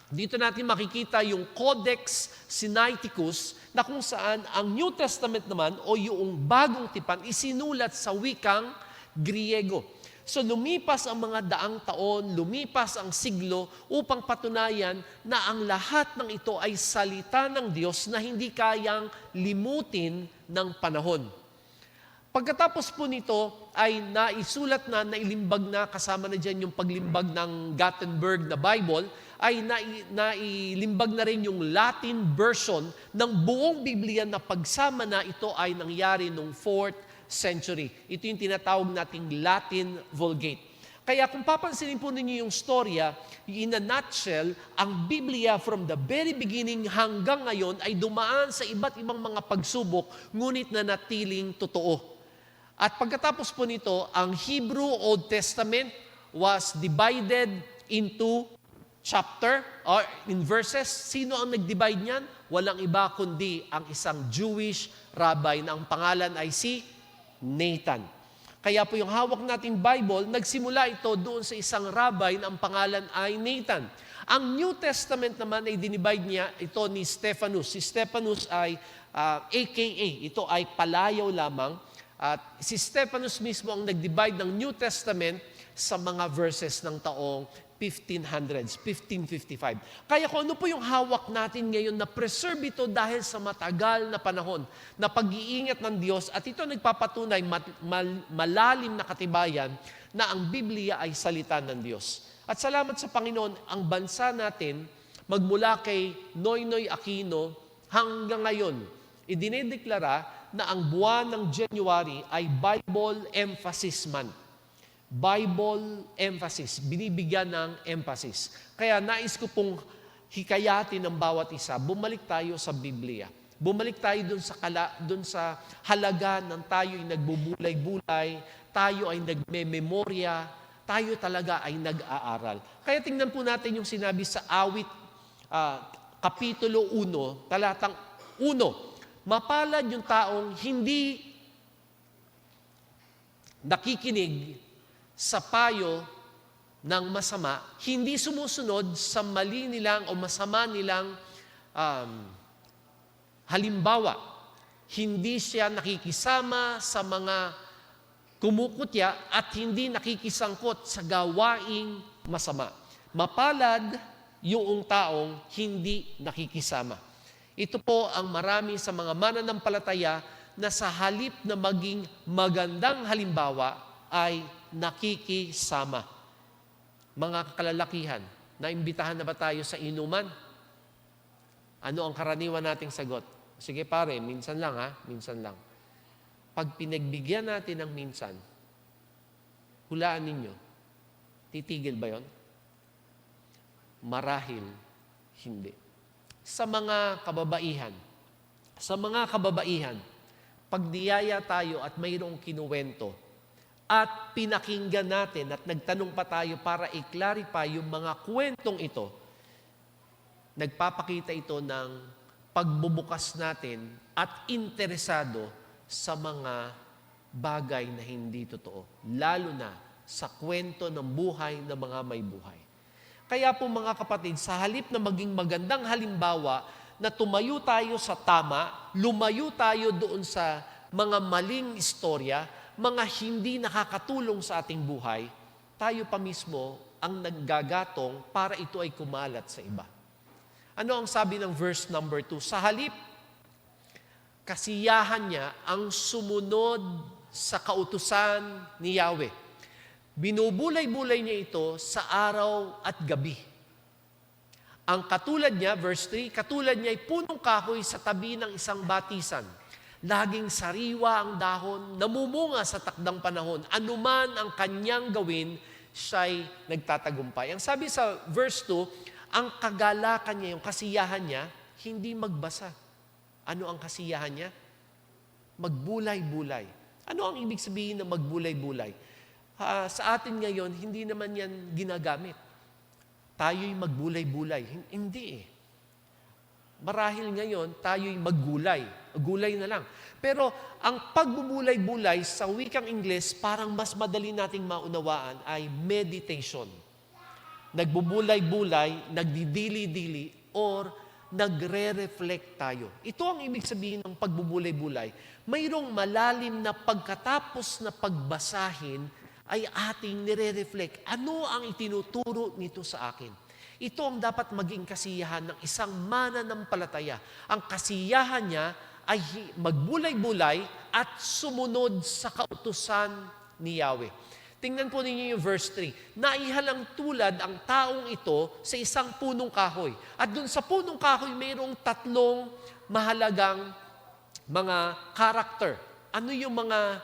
dito natin makikita yung Codex Sinaiticus na kung saan ang New Testament naman o yung bagong tipan isinulat sa wikang Griego. So lumipas ang mga daang taon, lumipas ang siglo upang patunayan na ang lahat ng ito ay salita ng Diyos na hindi kayang limutin ng panahon. Pagkatapos po nito ay naisulat na, nailimbag na, kasama na dyan yung paglimbag ng Gutenberg na Bible, ay nailimbag na rin yung Latin version ng buong Biblia na pagsama na ito ay nangyari noong 4th century. Ito yung tinatawag nating Latin Vulgate. Kaya kung papansinin po ninyo yung storya, in a nutshell, ang Biblia from the very beginning hanggang ngayon ay dumaan sa iba't ibang mga pagsubok, ngunit nanatiling totoo. At pagkatapos po nito, ang Hebrew Old Testament was divided into chapter or in verses. Sino ang nag-divide niyan? Walang iba kundi ang isang Jewish rabbi na ang pangalan ay si Nathan. Kaya po yung hawak nating Bible, nagsimula ito doon sa isang rabbi na ang pangalan ay Nathan. Ang New Testament naman ay dinivide niya ito ni Stephanus. Si Stephanus ay AKA, ito ay palayaw lamang. At si Stephanus mismo ang nag-divide ng New Testament sa mga verses ng taong 1500s, 1555. Kaya kung ano po yung hawak natin ngayon na preserve ito dahil sa matagal na panahon na pag-iingat ng Diyos at ito nagpapatunay malalim na katibayan na ang Biblia ay salita ng Diyos. At salamat sa Panginoon, ang bansa natin magmula kay Noynoy Aquino hanggang ngayon, idinedeklara na ang buwan ng January ay Bible Emphasis Month. Bible emphasis, binibigyan ng emphasis. Kaya nais ko pong hikayatin ng bawat isa, bumalik tayo sa Biblia. Bumalik tayo dun sa halaga ng tayo ay nagbubulay-bulay, tayo ay nagme-memorya, tayo talaga ay nag-aaral. Kaya tingnan po natin yung sinabi sa Awit, Kapitulo 1, talatang 1. Mapalad yung taong hindi nakikinig sa payo ng masama, hindi sumusunod sa mali nilang o masama nilang halimbawa. Hindi siya nakikisama sa mga kumukutya at hindi nakikisangkot sa gawaing masama. Mapalad yung taong hindi nakikisama. Ito po ang marami sa mga mananampalataya na sa halip na maging magandang halimbawa ay nakikisama. Mga kalalakihan, naimbitahan na ba tayo sa inuman? Ano ang karaniwan nating sagot? Sige pare, minsan lang ha, minsan lang. Pag pinagbigyan natin ng minsan, hulaan ninyo, titigil ba yon? Marahil, hindi. Sa mga kababaihan, pag niyaya tayo at mayroong kinuwento, at pinakinggan natin at nagtanong pa tayo para i-clarify yung mga kwentong ito, nagpapakita ito ng pagbubukas natin at interesado sa mga bagay na hindi totoo, lalo na sa kwento ng buhay ng mga may buhay. Kaya po mga kapatid, sa halip na maging magandang halimbawa na tumayo tayo sa tama, lumayo tayo doon sa mga maling istorya, mga hindi nakakatulong sa ating buhay, tayo pa mismo ang naggagatong para ito ay kumalat sa iba. Ano ang sabi ng verse number 2? Sa halip, kasiyahan niya ang sumunod sa kautusan ni Yahweh. Binubulay-bulay niya ito sa araw at gabi. Ang katulad niya, verse 3, katulad niya ay punong kahoy sa tabi ng isang batisan. Laging sariwa ang dahon, namumunga sa takdang panahon. Anuman ang kanyang gawin, siya'y nagtatagumpay. Ang sabi sa verse 2, ang kagalakan niya, yung kasiyahan niya, hindi magbasa. Ano ang kasiyahan niya? Magbulay-bulay. Ano ang ibig sabihin ng magbulay-bulay? Sa atin ngayon, hindi naman yan ginagamit. Tayo'y magbulay-bulay. Hindi eh. Marahil ngayon, tayo'y maggulay. Gulay na lang. Pero ang pagbubulay-bulay sa wikang Ingles, parang mas madali nating maunawaan ay meditation. Nagbubulay-bulay, nagdidili-dili, or nagre-reflect tayo. Ito ang ibig sabihin ng pagbubulay-bulay. Mayroong malalim na pagkatapos na pagbasahin ay ating nire-reflect. Ano ang itinuturo nito sa akin? Ito ang dapat maging kasiyahan ng isang mananampalataya. Ang kasiyahan niya ay magbulay-bulay at sumunod sa kautusan ni Yahweh. Tingnan po ninyo yung verse 3. Naihalang tulad ang taong ito sa isang punong kahoy. At dun sa punong kahoy, mayroong 3 mahalagang mga character. Ano yung mga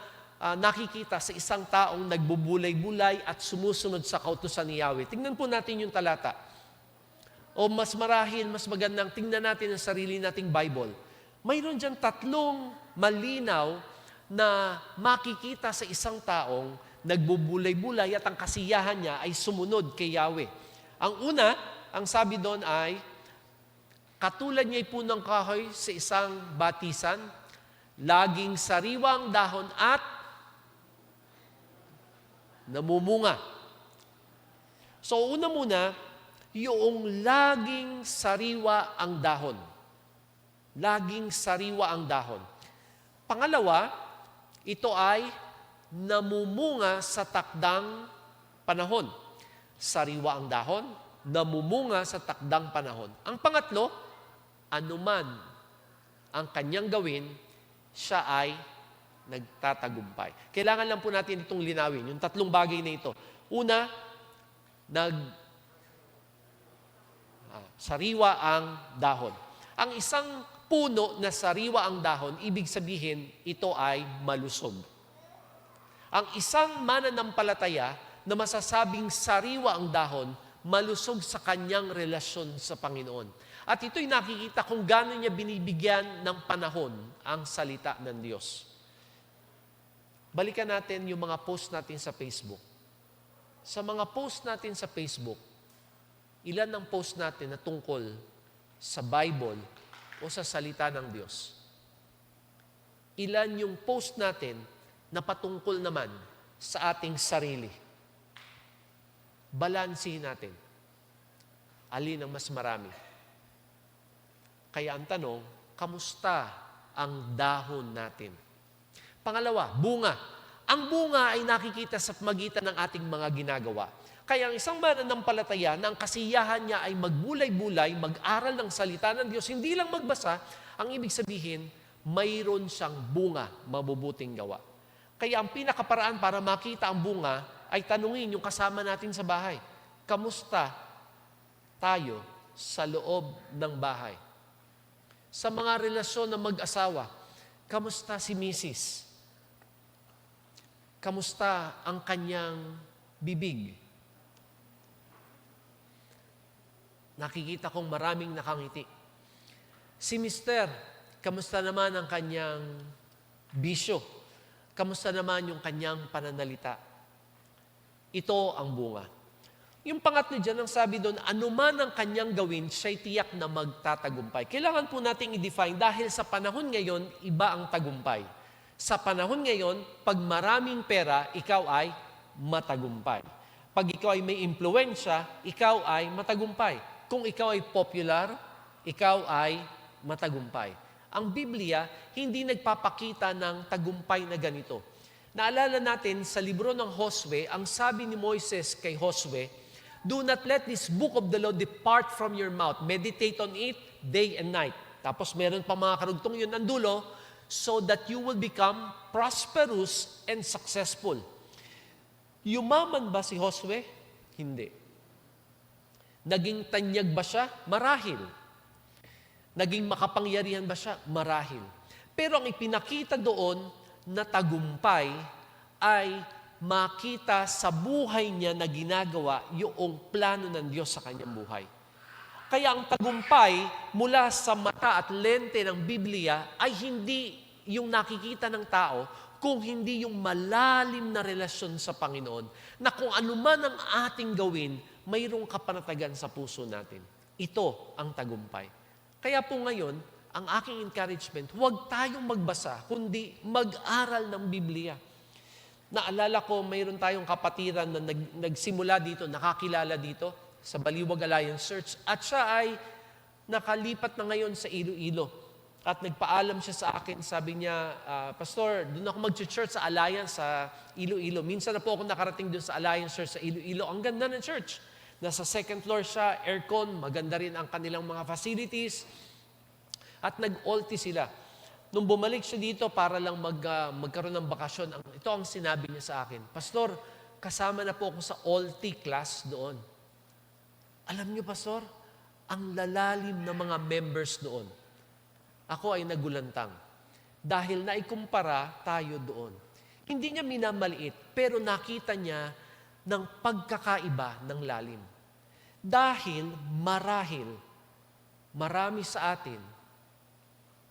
nakikita sa isang taong nagbubulay-bulay at sumusunod sa kautusan ni Yahweh? Tingnan po natin yung talata. O mas marahil, mas magandang tingnan natin ang sarili nating Bible. Mayroon dyan 3 malinaw na makikita sa isang taong nagbubulay-bulay at ang kasiyahan niya ay sumunod kay Yahweh. Ang una, ang sabi doon ay, katulad niya'y punong kahoy sa isang batisan, laging sariwang dahon at namumunga. So una muna, yung laging sariwa ang dahon. Laging sariwa ang dahon. Pangalawa, ito ay namumunga sa takdang panahon. Sariwa ang dahon, namumunga sa takdang panahon. Ang pangatlo, anuman ang kanyang gawin, siya ay nagtatagumpay. Kailangan lang po natin itong linawin, yung 3 bagay na ito. Una, sariwa ang dahon. Ang isang puno na sariwa ang dahon, ibig sabihin, ito ay malusog. Ang isang mananampalataya na masasabing sariwa ang dahon, malusog sa kanyang relasyon sa Panginoon. At ito'y nakikita kung gaano niya binibigyan ng panahon ang salita ng Diyos. Balikan natin yung mga post natin sa Facebook. Sa mga post natin sa Facebook, ilan ang post natin na tungkol sa Bible o sa salita ng Diyos? Ilan yung post natin na patungkol naman sa ating sarili? Balansihin natin. Alin ang mas marami? Kaya ang tanong, kamusta ang dahon natin? Pangalawa, bunga. Ang bunga ay nakikita sa magitan ng ating mga ginagawa. Kaya ang isang mananampalataya na ang kasiyahan niya ay magbulay-bulay, mag-aral ng salita ng Diyos, hindi lang magbasa, ang ibig sabihin, mayroon siyang bunga, mabubuting gawa. Kaya ang pinakaparaan para makita ang bunga ay tanungin yung kasama natin sa bahay. Kamusta tayo sa loob ng bahay? Sa mga relasyon ng mag-asawa, kamusta si Mrs.? Kamusta ang kanyang bibig? Nakikita kong maraming nakangiti. Si Mr., kamusta naman ang kanyang bisyo? Kamusta naman yung kanyang pananalita? Ito ang bunga. Yung pangatlo dyan, ang sabi doon, anuman ang kanyang gawin, siya'y tiyak na magtatagumpay. Kailangan po nating i-define dahil sa panahon ngayon, iba ang tagumpay. Sa panahon ngayon, pag maraming pera, ikaw ay matagumpay. Pag ikaw ay may impluensya, ikaw ay matagumpay. Kung ikaw ay popular, ikaw ay matagumpay. Ang Biblia, hindi nagpapakita ng tagumpay na ganito. Naalala natin sa libro ng Josue, ang sabi ni Moises kay Josue, do not let this book of the law depart from your mouth. Meditate on it day and night. Tapos meron pa mga karugtong yun ang dulo, so that you will become prosperous and successful. Yumaman ba si Josue? Hindi. Naging tanyag ba siya? Marahil. Naging makapangyarihan ba siya? Marahil. Pero ang ipinakita doon na tagumpay ay makita sa buhay niya na ginagawa yung plano ng Diyos sa kanyang buhay. Kaya ang tagumpay mula sa mata at lente ng Biblia ay hindi yung nakikita ng tao, kung hindi yung malalim na relasyon sa Panginoon, na kung anuman ang ating gawin, mayroong kapanatagan sa puso natin. Ito ang tagumpay. Kaya po ngayon, ang aking encouragement, huwag tayong magbasa, kundi mag-aral ng Biblia. Naalala ko, mayroon tayong kapatiran na nagsimula dito, nakakilala dito sa Baliwag Alliance Church, at siya ay nakalipat na ngayon sa Iloilo. At nagpaalam siya sa akin, sabi niya, Pastor, doon ako mag-church sa Alliance sa Iloilo. Minsan na po ako nakarating doon sa Alliance Church sa Iloilo. Ang ganda ng church. Nasa 2nd floor siya, aircon, maganda rin ang kanilang mga facilities. At nag-alti sila. nung bumalik siya dito para lang magkaroon ng bakasyon, ito ang sinabi niya sa akin, Pastor, kasama na po ako sa Alti class doon. Alam niyo, Pastor, ang lalalim ng mga members doon. Ako ay nagulantang dahil naikumpara tayo doon. Hindi niya minamaliit, pero nakita niya ng pagkakaiba ng lalim. Dahil marami sa atin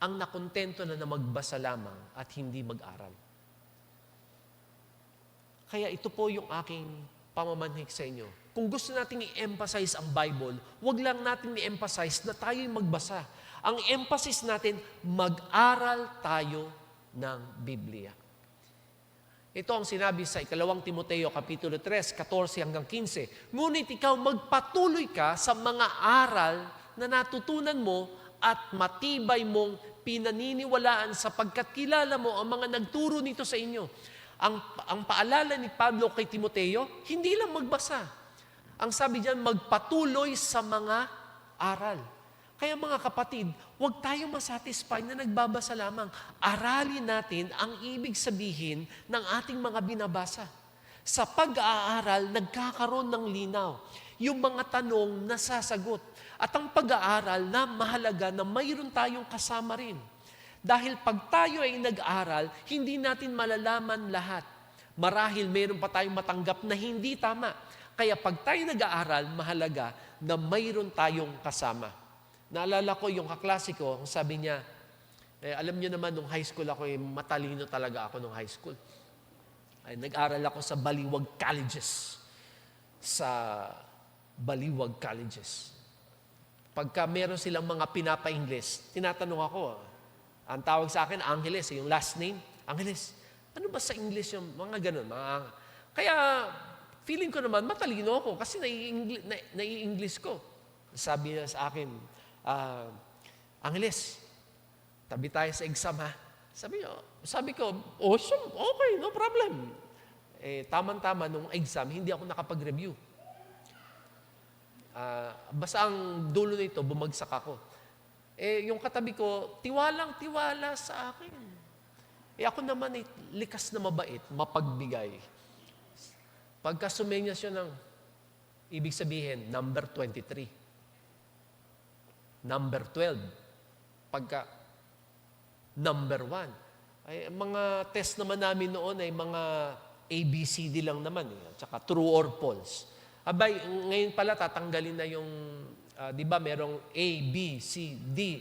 ang nakontento na magbasa lamang at hindi mag-aral. Kaya ito po yung aking pamamanhik sa inyo. Kung gusto natin i-emphasize ang Bible, wag lang natin i-emphasize na tayo'y magbasa. Ang emphasis natin, mag-aral tayo ng Biblia. Ito ang sinabi sa 2 Timoteo Kapitulo 3, 14 hanggang 15. Ngunit ikaw magpatuloy ka sa mga aral na natutunan mo at matibay mong pinaniniwalaan sapagkat kilala mo ang mga nagturo nito sa inyo. Ang paalala ni Pablo kay Timoteo, hindi lang magbasa. Ang sabi diyan, magpatuloy sa mga aral. Kaya mga kapatid, huwag tayong masatisfy na nagbabasa lamang. Aralin natin ang ibig sabihin ng ating mga binabasa. Sa pag-aaral, nagkakaroon ng linaw. Yung mga tanong nasasagot. At ang pag-aaral na mahalaga na mayroon tayong kasama rin. Dahil pag tayo ay nag-aral, hindi natin malalaman lahat. Marahil mayroon pa tayong matanggap na hindi tama. Kaya pag tayo nag-aaral, mahalaga na mayroon tayong kasama. Naalala ko yung kaklase ko, sabi niya, alam niyo naman, nung high school ako, matalino talaga ako nung high school. Nag-aral ako sa Baliwag Colleges. Sa Baliwag Colleges. Pagka meron silang mga pinapa-Ingles, tinatanong ako, ang tawag sa akin, Angeles, yung last name, Angeles. Ano ba sa English yung mga ganun? Kaya, feeling ko naman, matalino ako kasi nai-English ko. Sabi niya sa akin, Angeles, tabi tayo sa exam ha. Sabi ko, okay, no problem. Tama-tama, nung exam, hindi ako nakapag-review. Basta ang dulo nito, bumagsak ako. Yung katabi ko, tiwalang-tiwala sa akin. Ako naman ay likas na mabait, mapagbigay. Pagka sumenya siya ng, ibig sabihin, number 23. Number 12. Pagka number 1. Ay, mga test naman namin noon ay mga ABCD lang naman. At saka true or false. Abay, ngayon pala tatanggalin na yung di ba merong A, B, C, D,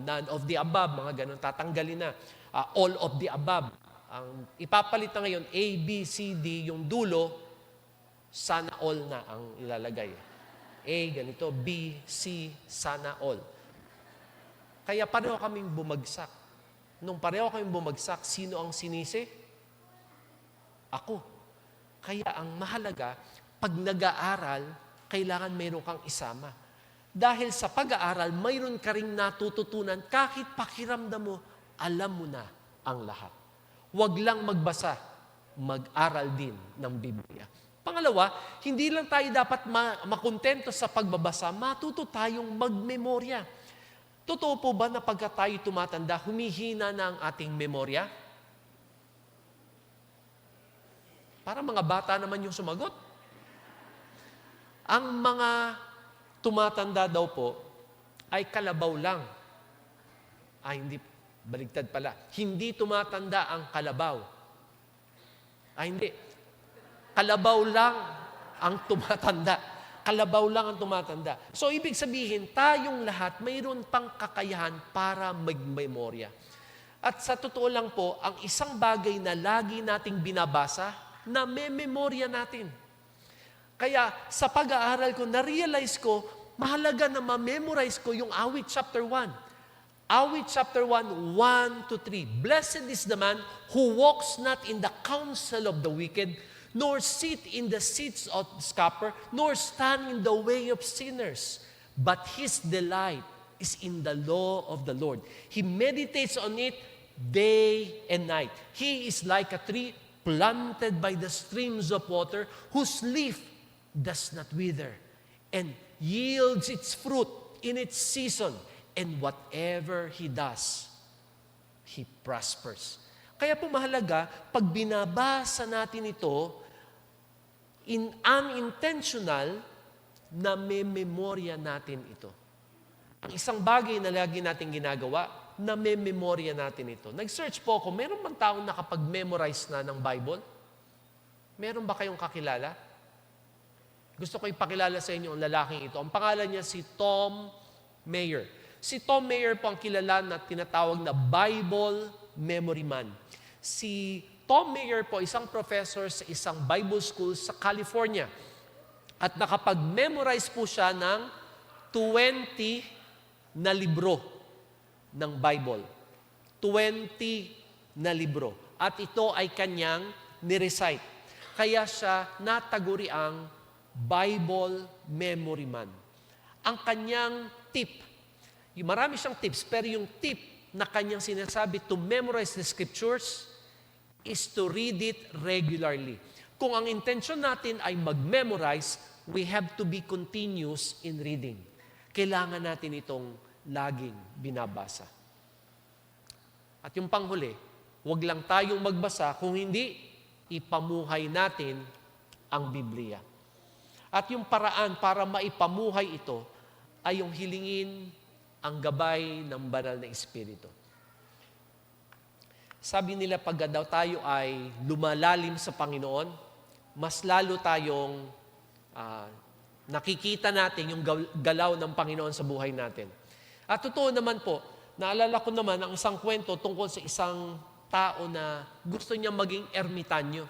none of the above, mga ganun, tatanggalin na. All of the above. Ang ipapalit na ngayon, A, B, C, D, yung dulo, sana all na ang ilalagay. A, ganito, B, C, sana all. Kaya pareho kaming bumagsak. Nung pareho kaming bumagsak, sino ang sinisi? Ako. Kaya ang mahalaga, pag nag-aaral, kailangan mayroon kang isama. Dahil sa pag-aaral, mayroon ka ring natututunan kahit pakiramdam mo, alam mo na ang lahat. Huwag lang magbasa, mag-aral din ng Biblia. Pangalawa, hindi lang tayo dapat makontento sa pagbabasa, matuto tayong magmemorya. Totoo po ba na pagka tayo tumatanda, humihina na ang ating memorya? Para mga bata naman yung sumagot. Ang mga tumatanda daw po ay kalabaw lang. Hindi, baligtad pala. Hindi tumatanda ang kalabaw. Hindi. Kalabaw lang ang tumatanda. Kalabaw lang ang tumatanda. So, ibig sabihin, tayong lahat mayroon pang kakayahan para magmemorya. At sa totoo lang po, ang isang bagay na lagi nating binabasa, na may memorya natin. Kaya sa pag-aaral ko, na-realize ko, mahalaga na ma-memorize ko yung Awit chapter 1. Awit chapter 1, 1-3. Blessed is the man who walks not in the counsel of the wicked, nor sit in the seats of the scoffer, nor stand in the way of sinners. But his delight is in the law of the Lord. He meditates on it day and night. He is like a tree planted by the streams of water, whose leaf does not wither, and yields its fruit in its season, and whatever he does, he prospers. Kaya po mahalaga, pag binabasa natin ito, unintentional, na memorya natin ito. Ang isang bagay na lagi natin ginagawa, na memorya natin ito. Nag-search po ako, meron bang taong nakapag-memorize na ng Bible? Meron ba kayong kakilala? Gusto ko ipakilala sa inyo ang lalaking ito. Ang pangalan niya si Tom Mayer. Si Tom Mayer po ang kilala na tinatawag na Bible Memory Man. Si Tom Mayer po, isang professor sa isang Bible school sa California. At nakapag-memorize po siya ng 20 na libro ng Bible. 20 na libro. At ito ay kanyang nirecite. Kaya siya nataguri ang Bible Memory Man. Ang kanyang tip, marami siyang tips, pero yung tip na kanyang sinasabi to memorize the scriptures is to read it regularly. Kung ang intention natin ay mag-memorize, we have to be continuous in reading. Kailangan natin itong laging binabasa. At yung panghuli, huwag lang tayong magbasa, kung hindi, ipamuhay natin ang Biblia. At yung paraan para maipamuhay ito ay yung hilingin ang gabay ng banal na Espiritu. Sabi nila pag daw tayo ay lumalalim sa Panginoon, mas lalo tayong nakikita natin yung galaw ng Panginoon sa buhay natin. At totoo naman po, naalala ko naman ang isang kwento tungkol sa isang tao na gusto niya maging ermitanyo.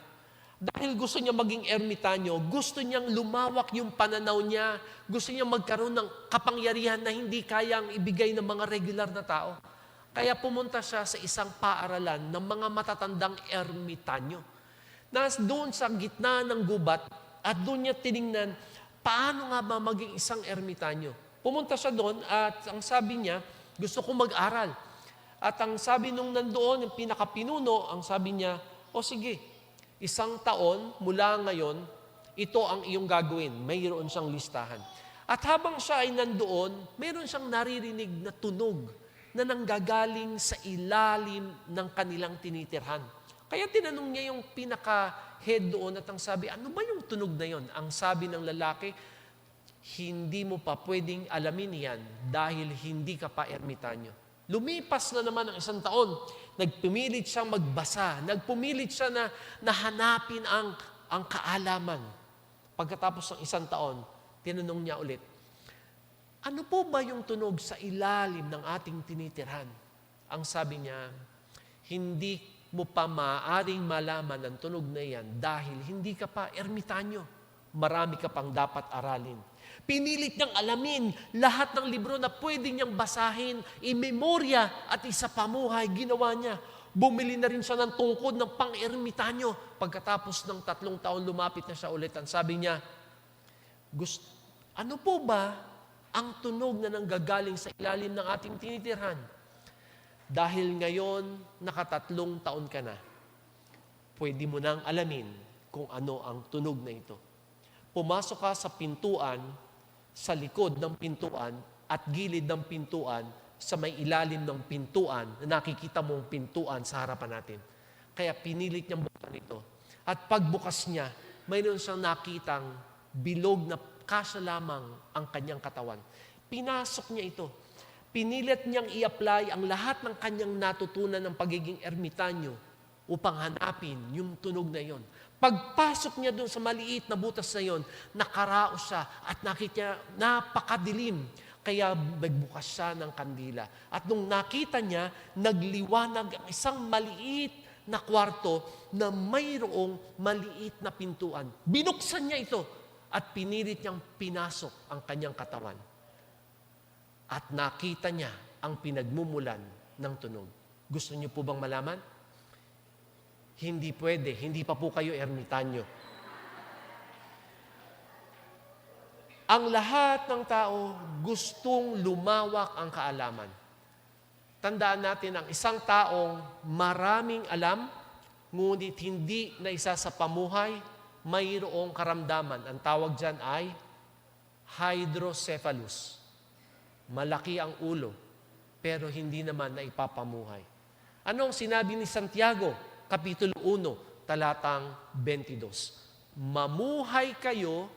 Dahil gusto niya maging ermitanyo, gusto niyang lumawak yung pananaw niya, gusto niya magkaroon ng kapangyarihan na hindi kayang ibigay ng mga regular na tao. Kaya pumunta siya sa isang paaralan ng mga matatandang ermitanyo. Doon sa gitna ng gubat at doon niya tiningnan, paano nga ba maging isang ermitanyo? Pumunta siya doon at ang sabi niya, gusto ko mag-aral. At ang sabi nung nandoon, yung pinakapinuno, ang sabi niya, o sige, 1 taon mula ngayon, ito ang iyong gagawin. Mayroon siyang listahan. At habang siya ay nandoon, mayroon siyang naririnig na tunog na nanggagaling sa ilalim ng kanilang tinitirhan. Kaya tinanong niya yung pinaka-head doon at ang sabi, ano ba yung tunog na yon? Ang sabi ng lalaki, hindi mo pa pwedeng alamin yan dahil hindi ka pa ermitanyo. Lumipas na naman ang 1 taon. Nagpumilit siyang magbasa. Nagpumilit siya na hanapin ang kaalaman. Pagkatapos ng 1 taon, tinanong niya ulit, ano po ba yung tunog sa ilalim ng ating tinitirhan? Ang sabi niya, hindi mo pa maaaring malaman ang tunog na yan dahil hindi ka pa ermitanyo. Marami ka pang dapat aralin. Pinilit niyang alamin lahat ng libro na pwede niyang basahin, imemorya at isapamuhay, ginawa niya. Bumili na rin siya ng tungkod ng pang-ermitanyo. Pagkatapos ng 3 taon, lumapit na siya ulit. Ang sabi niya, ano po ba ang tunog na nanggagaling sa ilalim ng ating tinitirhan? Dahil ngayon, 3 taon ka na, pwede mo nang alamin kung ano ang tunog na ito. Pumasok ka sa pintuan, sa likod ng pintuan, at gilid ng pintuan, sa may ilalim ng pintuan, na nakikita mong pintuan sa harapan natin. Kaya pinilit niyang buksan ito. At pagbukas niya, mayroon siyang nakitang bilog na kasya lamang ang kanyang katawan. Pinasok niya ito. Pinilit niyang i-apply ang lahat ng kanyang natutunan ng pagiging ermitanyo upang hanapin yung tunog na yon. Pagpasok niya doon sa maliit na butas na yon, nakaraos siya at nakita napakadilim. Kaya nagbukas siya ng kandila. At nung nakita niya, nagliwanag ang isang maliit na kwarto na mayroong maliit na pintuan. Binuksan niya ito at pinilit niyang pinasok ang kanyang katawan. At nakita niya ang pinagmumulan ng tunog. Gusto niyo po bang malaman? Hindi pwede. Hindi pa po kayo ermitanyo. Ang lahat ng tao gustong lumawak ang kaalaman. Tandaan natin ang isang taong maraming alam, ngunit hindi na isa sa pamuhay, mayroong karamdaman. Ang tawag dyan ay hydrocephalus. Malaki ang ulo, pero hindi naman na ipapamuhay. Anong sinabi ni Santiago, Kapitulo 1, talatang 22? Mamuhay kayo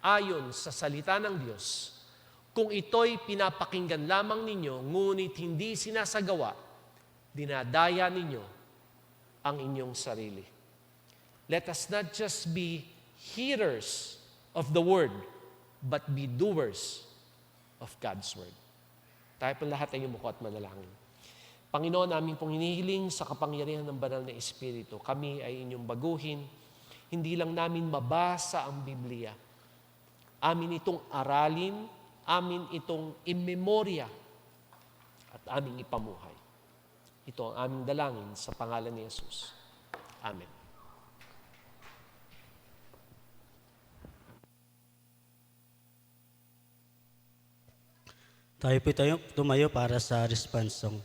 ayon sa salita ng Diyos. Kung ito'y pinapakinggan lamang ninyo, ngunit hindi sinasagawa, dinadaya ninyo ang inyong sarili. Let us not just be hearers of the word, but be doers of God's word. Tayo po lahat ay yumuko at manalangin. Panginoon, namin pong hinihiling sa kapangyarihan ng banal na Espiritu, kami ay inyong baguhin, hindi lang namin mabasa ang Biblia. Amin itong aralin, amin itong imemorya, at aming ipamuhay. Ito ang aming dalangin sa pangalan ni Jesus. Amen. Tayo po tumayo para sa response song.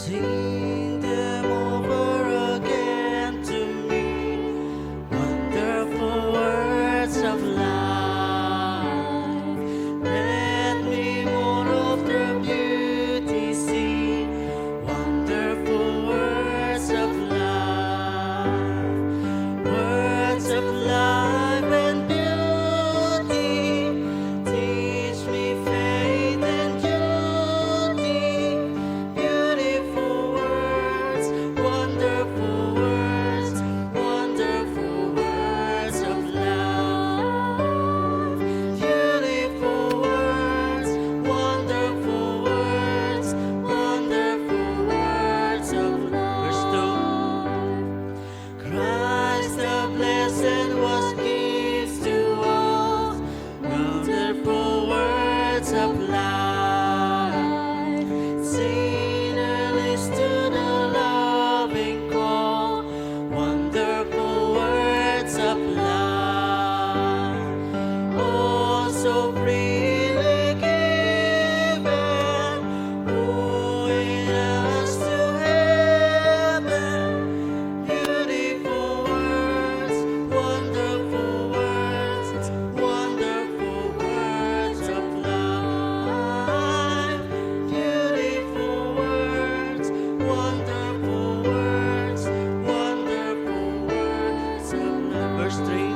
Sing them over again to me, wonderful words of life. Let me more of their beauty see, wonderful words of life. Words of life and beauty, teach me faith and duty. Beautiful words, wonderful words, wonderful words of life. Beautiful words, wonderful words, wonderful words of life. Christ the blessed was gives to all, wonderful words of life. Sinners to the loving call, wonderful words of life. Oh, so freely given, wooing us to heaven. Beautiful words, wonderful words, wonderful words of life. Beautiful words, wonderful words, wonderful words of life. Verse 3.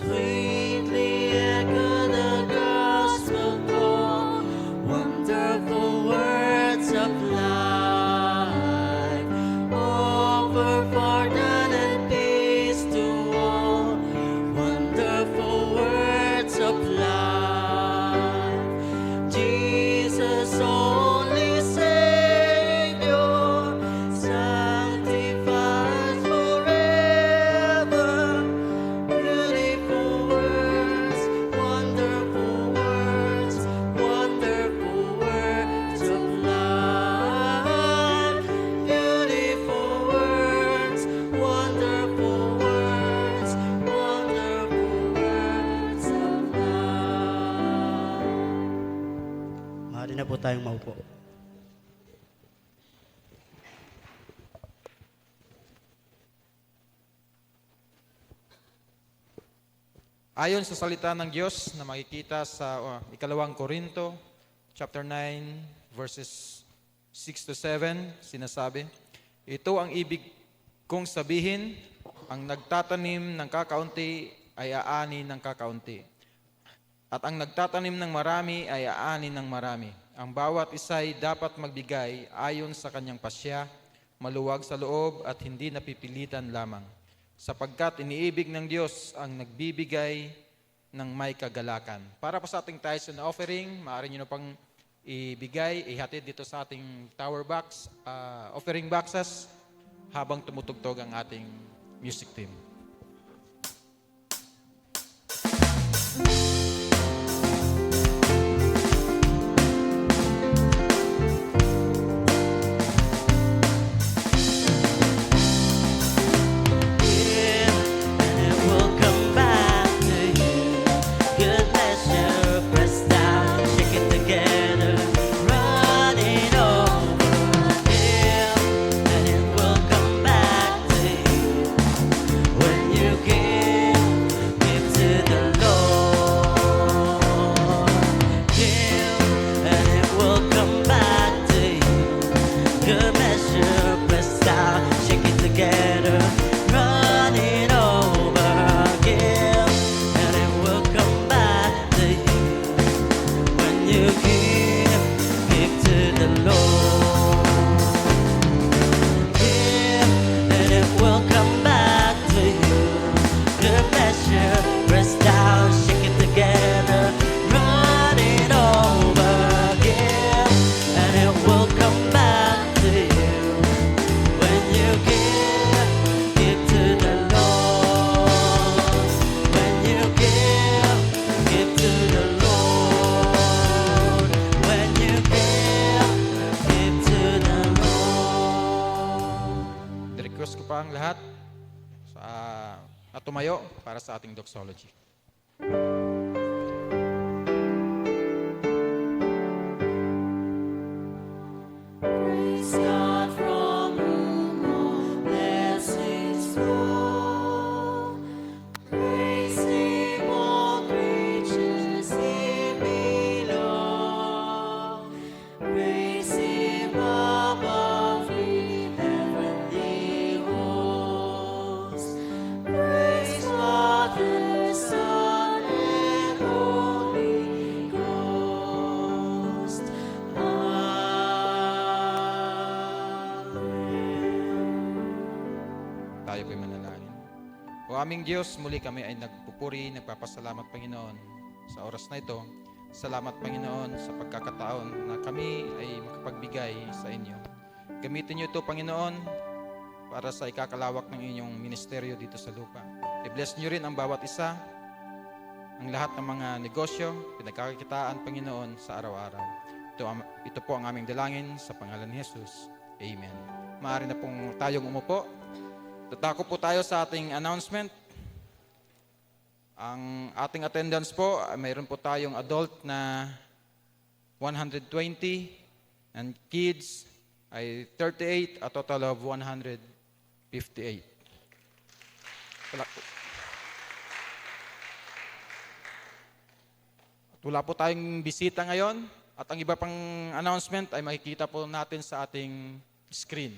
Sweetly echo the gospel call, wonderful words of life. Offer pardon and peace to all, wonderful words of life. Jesus only Savior, sanctifies forever. Beautiful words, wonderful words, wonderful words of life. Beautiful words, wonderful words, wonderful words of life. Maaari na po tayong maupo. Ayon sa salita ng Diyos na makikita sa ikalawang Korinto, chapter 9, verses 6 to 7, sinasabi, ito ang ibig kong sabihin, ang nagtatanim ng kakaunti ay aani ng kakaunti. At ang nagtatanim ng marami ay aani ng marami. Ang bawat isa'y dapat magbigay ayon sa kanyang pasya, maluwag sa loob at hindi napipilitan lamang. Sapagkat iniibig ng Diyos ang nagbibigay ng may kagalakan. Para po sa ating tithes and offering, maaari nyo na pang ibigay, ihatid dito sa ating tower box, offering boxes, habang tumutugtog ang ating music team. request ko pa ang lahat na tumayo para sa ating doxology. Praise God from whom all blessings flow. Praise Him, all creatures here below. Praise Him above the heavenly hosts. Praise Father, Son, and Holy Ghost. Tayo po'y manalangin. O aming Diyos, muli kami ay nagpupuri, nagpapasalamat Panginoon sa oras na ito. Salamat Panginoon sa pagkakataon na kami ay makapagbigay sa inyo. Gamitin niyo ito Panginoon para sa ikakalawak ng inyong ministeryo dito sa lupa. I-bless niyo rin ang bawat isa, ang lahat ng mga negosyo, pinagkakakitaan Panginoon sa araw-araw. Ito po ang aming dalangin sa pangalan ni Jesus. Amen. Maaari na pong tayong umupo. Tatako po tayo sa ating announcement. Ang ating attendance po, mayroon po tayong adult na 120 and kids ay 38, a total of 158. Wala po tayong bisita ngayon at ang iba pang announcement ay makikita po natin sa ating screen.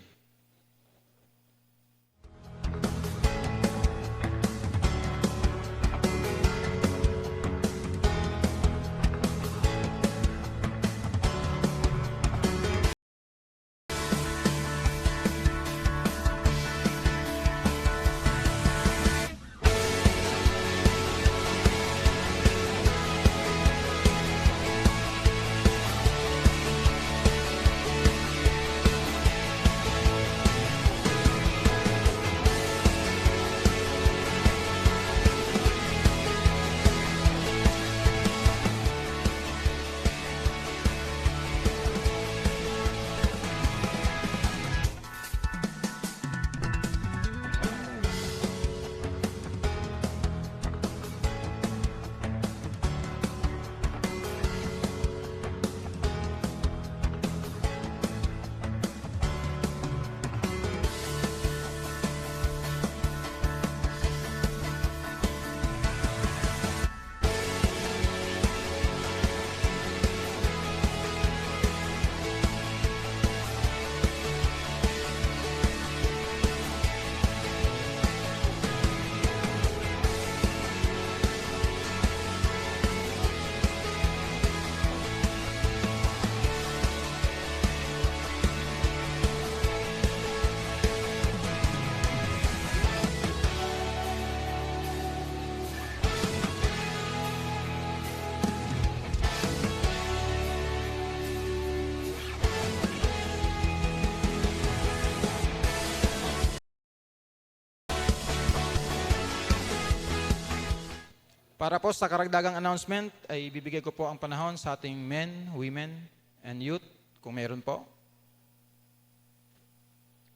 Para po sa karagdagang announcement, ay bibigay ko po ang panahon sa ating men, women, and youth, kung meron po.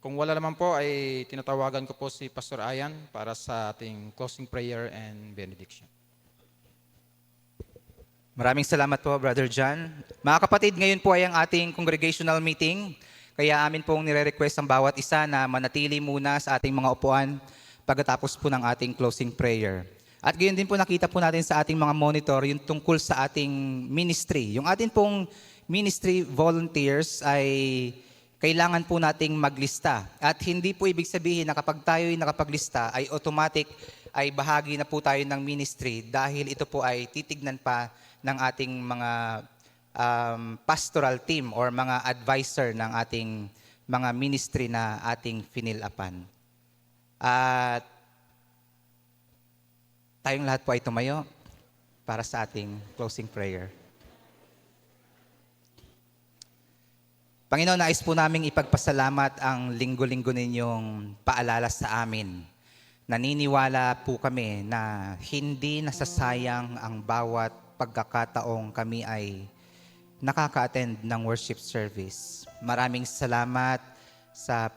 Kung wala naman po, ay tinatawagan ko po si Pastor Ayan para sa ating closing prayer and benediction. Maraming salamat po, Brother John. Mga kapatid, ngayon po ay ang ating congregational meeting. Kaya amin pong nire-request ang bawat isa na manatili muna sa ating mga upuan pagkatapos po ng ating closing prayer. At gayon din po nakita po natin sa ating mga monitor yung tungkol sa ating ministry. Yung ating pong ministry volunteers ay kailangan po nating maglista. At hindi po ibig sabihin na kapag tayo'y nakapaglista ay automatic ay bahagi na po tayo ng ministry dahil ito po ay titignan pa ng ating mga pastoral team or mga advisor ng ating mga ministry na ating finilapan. At tayong lahat po ay tumayo para sa ating closing prayer. Panginoon, nais po naming ipagpasalamat ang linggo-linggo ninyong paalala sa amin. Naniniwala po kami na hindi nasasayang ang bawat pagkakataong kami ay nakaka-attend ng worship service. Maraming salamat sa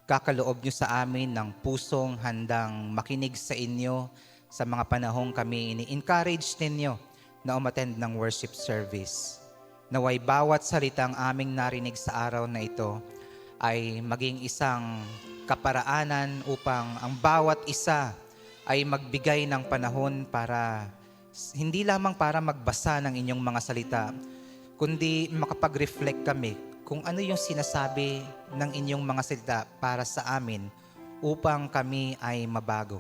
kakaloob nyo sa amin ng pusong handang makinig sa inyo sa mga panahong kami ini-encourage ninyo na umattend ng worship service. Naway bawat salitang aming narinig sa araw na ito ay maging isang kaparaanan upang ang bawat isa ay magbigay ng panahon para hindi lamang para magbasa ng inyong mga salita, kundi makapag-reflect kami kung ano yung sinasabi ng inyong mga salita para sa amin upang kami ay mabago.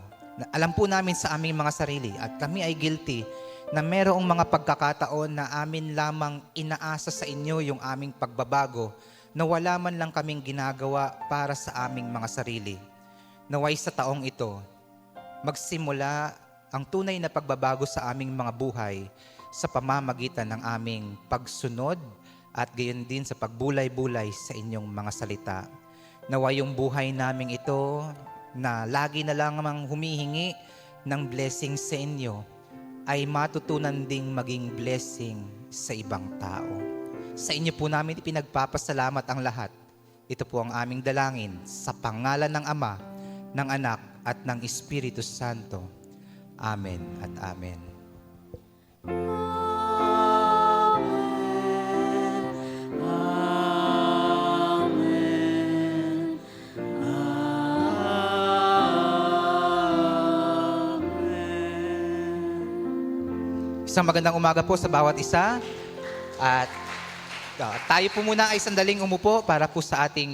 Alam po namin sa aming mga sarili at kami ay guilty na merong mga pagkakataon na amin lamang inaasa sa inyo yung aming pagbabago na wala man lang kaming ginagawa para sa aming mga sarili. Naway sa taong ito, magsimula ang tunay na pagbabago sa aming mga buhay sa pamamagitan ng aming pagsunod at gayon din sa pagbulay-bulay sa inyong mga salita. Naway yung buhay naming ito na lagi na lamang humihingi ng blessing sa inyo ay matutunan ding maging blessing sa ibang tao. Sa inyo po namin ipinagpapasalamat ang lahat. Ito po ang aming dalangin sa pangalan ng Ama, ng Anak at ng Espiritu Santo. Amen at amen. Isang magandang umaga po sa bawat isa. At tayo po muna ay sandaling umupo para po sa ating